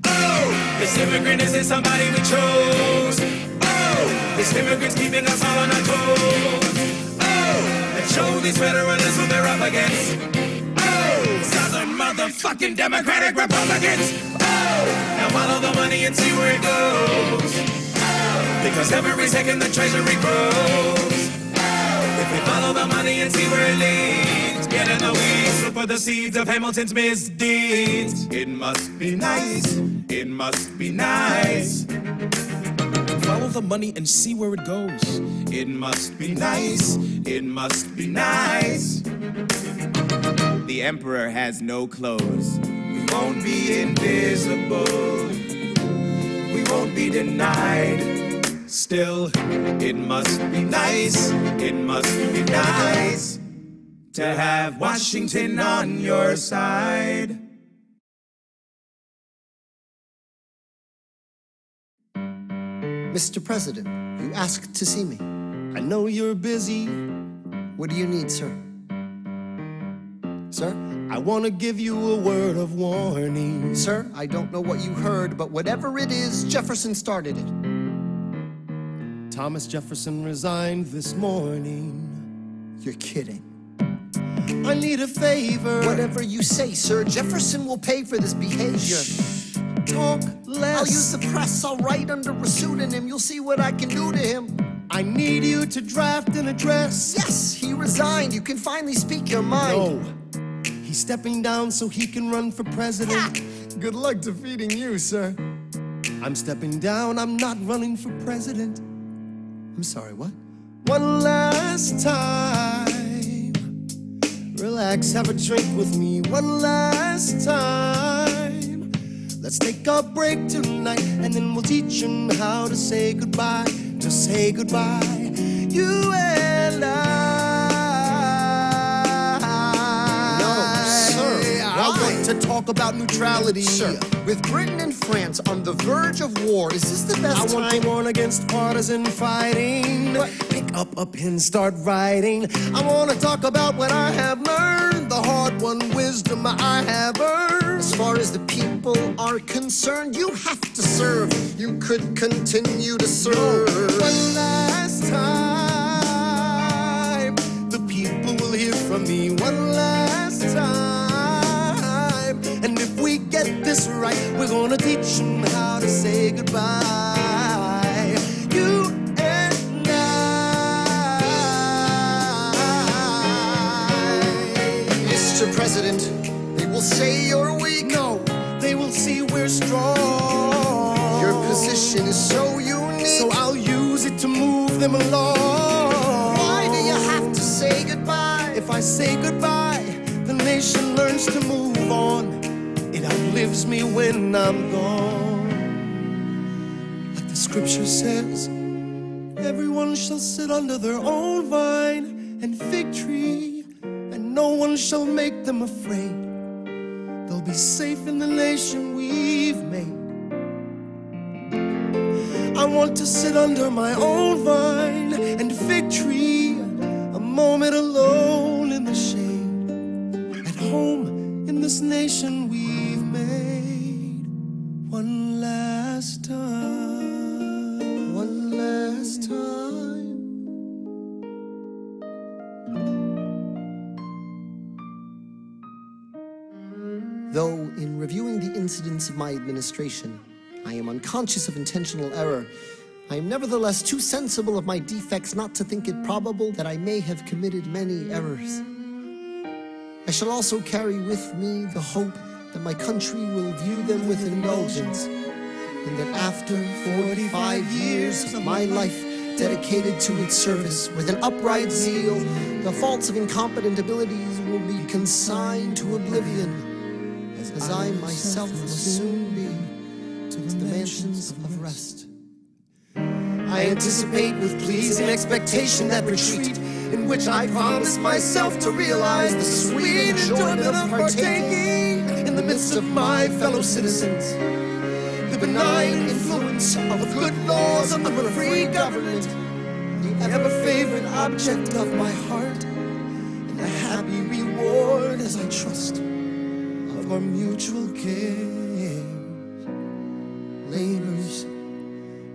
Speaker 17: Oh, this immigrant isn't somebody we chose. Oh, this immigrant's keeping us all on our toes. Oh, let's show these federalists who they're up against. Oh, Southern motherfucking Democratic Republicans. Oh, now follow the money and see where it goes. Oh, because every second the treasury grows. Oh, if we follow the money and see where it leads, get in the weeds, look for the seeds of Hamilton's misdeeds. It must be nice, it must be nice
Speaker 1: Follow the money and see where it goes.
Speaker 14: It must be nice, it must be nice.
Speaker 2: The emperor has no clothes.
Speaker 14: We won't be invisible, we won't be denied.
Speaker 1: Still,
Speaker 14: it must be nice, it must be nice to have Washington on your side.
Speaker 9: Mr. President, you asked to see me.
Speaker 15: I know you're busy.
Speaker 9: What do you need, sir? Sir?
Speaker 15: I want to give you a word of warning.
Speaker 9: Sir, I don't know what you heard, but whatever it is, Jefferson started it.
Speaker 15: Thomas Jefferson resigned this morning.
Speaker 9: You're kidding.
Speaker 15: I need a favor.
Speaker 9: Whatever you say, sir, Jefferson will pay for this behavior.
Speaker 15: Talk less.
Speaker 9: I'll use the press, I'll write under a pseudonym. You'll see what I can do to him.
Speaker 15: I need you to draft an address.
Speaker 9: Yes, he resigned. You can finally speak your mind.
Speaker 15: No. He's stepping down so he can run for president.
Speaker 9: Good luck defeating you, sir.
Speaker 15: I'm stepping down, I'm not running for president.
Speaker 9: I'm sorry, what?
Speaker 15: One last time. Relax, have a drink with me. One last time. Let's take a break tonight, and then we'll teach him how to say goodbye. To say goodbye, you and I.
Speaker 9: I want to talk about neutrality.
Speaker 15: Sir.
Speaker 9: With Britain and France on the verge of war, is this the best
Speaker 15: I want to warn against partisan fighting. Pick up a pen, start writing. I want to talk about what I have learned, the hard-won wisdom I have earned.
Speaker 9: As far as the people are concerned, you have to serve. You could continue to serve.
Speaker 15: One last time, the people will hear from me. One last time. And if we get this right, we're gonna teach them how to say goodbye. You and I.
Speaker 9: Mr. President, they will say you're weak.
Speaker 15: No, they will see we're strong.
Speaker 9: Your position is so unique.
Speaker 15: So I'll use it to move them along.
Speaker 9: Why do you have to say goodbye?
Speaker 15: If I say goodbye, the nation learns to move on. It outlives me when I'm gone. Like the scripture says, everyone shall sit under their own vine and fig tree, and no one shall make them afraid. They'll be safe in the nation we've made. I want to sit under my own vine and fig tree, a moment alone in the shade, at home in this nation we've made. One last time.
Speaker 9: One last time. Though in reviewing the incidents of my administration, I am unconscious of intentional error, I am nevertheless too sensible of my defects not to think it probable that I may have committed many errors. I shall also carry with me the hope that my country will view them with indulgence, and that after 45 years of my life dedicated to its service with an upright zeal, the faults of incompetent abilities will be consigned to oblivion, as I myself will soon be to the mansions of rest.
Speaker 15: I anticipate with pleasing expectation that retreat in which I promise myself to realize the sweet enjoyment of partaking in the midst of my fellow citizens, the benign influence of good laws under a free government, the ever-favorite object of my heart, and the happy reward as I trust of our mutual cares, labors,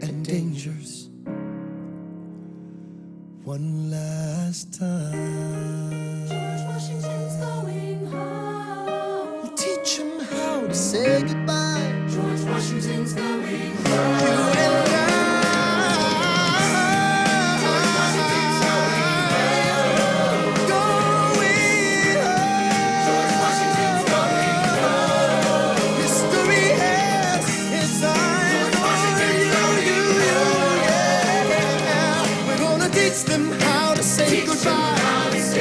Speaker 15: and dangers. One last time.
Speaker 4: George Washington's going home.
Speaker 9: We'll teach him how to say goodbye.
Speaker 4: George Washington's going home.
Speaker 15: You and I.
Speaker 4: George Washington's going home. George Washington's going home.
Speaker 15: History has its eyes on you, yeah.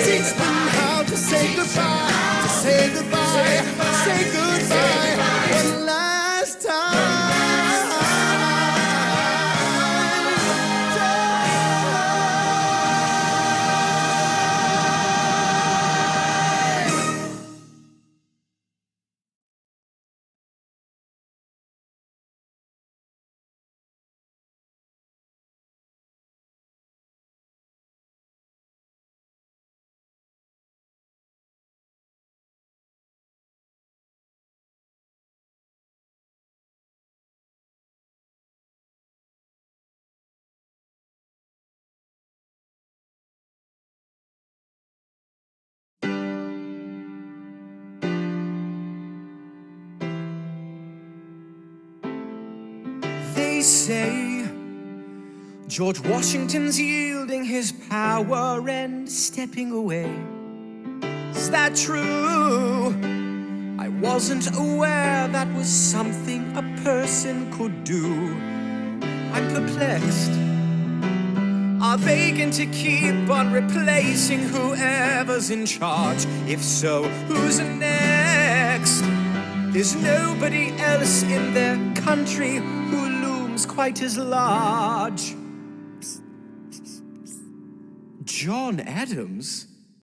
Speaker 15: Teach them how to say goodbye, to say goodbye, say goodbye, one last time.
Speaker 10: They say George Washington's yielding his power and stepping away. Is that true? I wasn't aware that was something a person could do. I'm perplexed. Are they going to keep on replacing whoever's in charge? If so, who's next? There's nobody else in their country who looms quite as large. John Adams?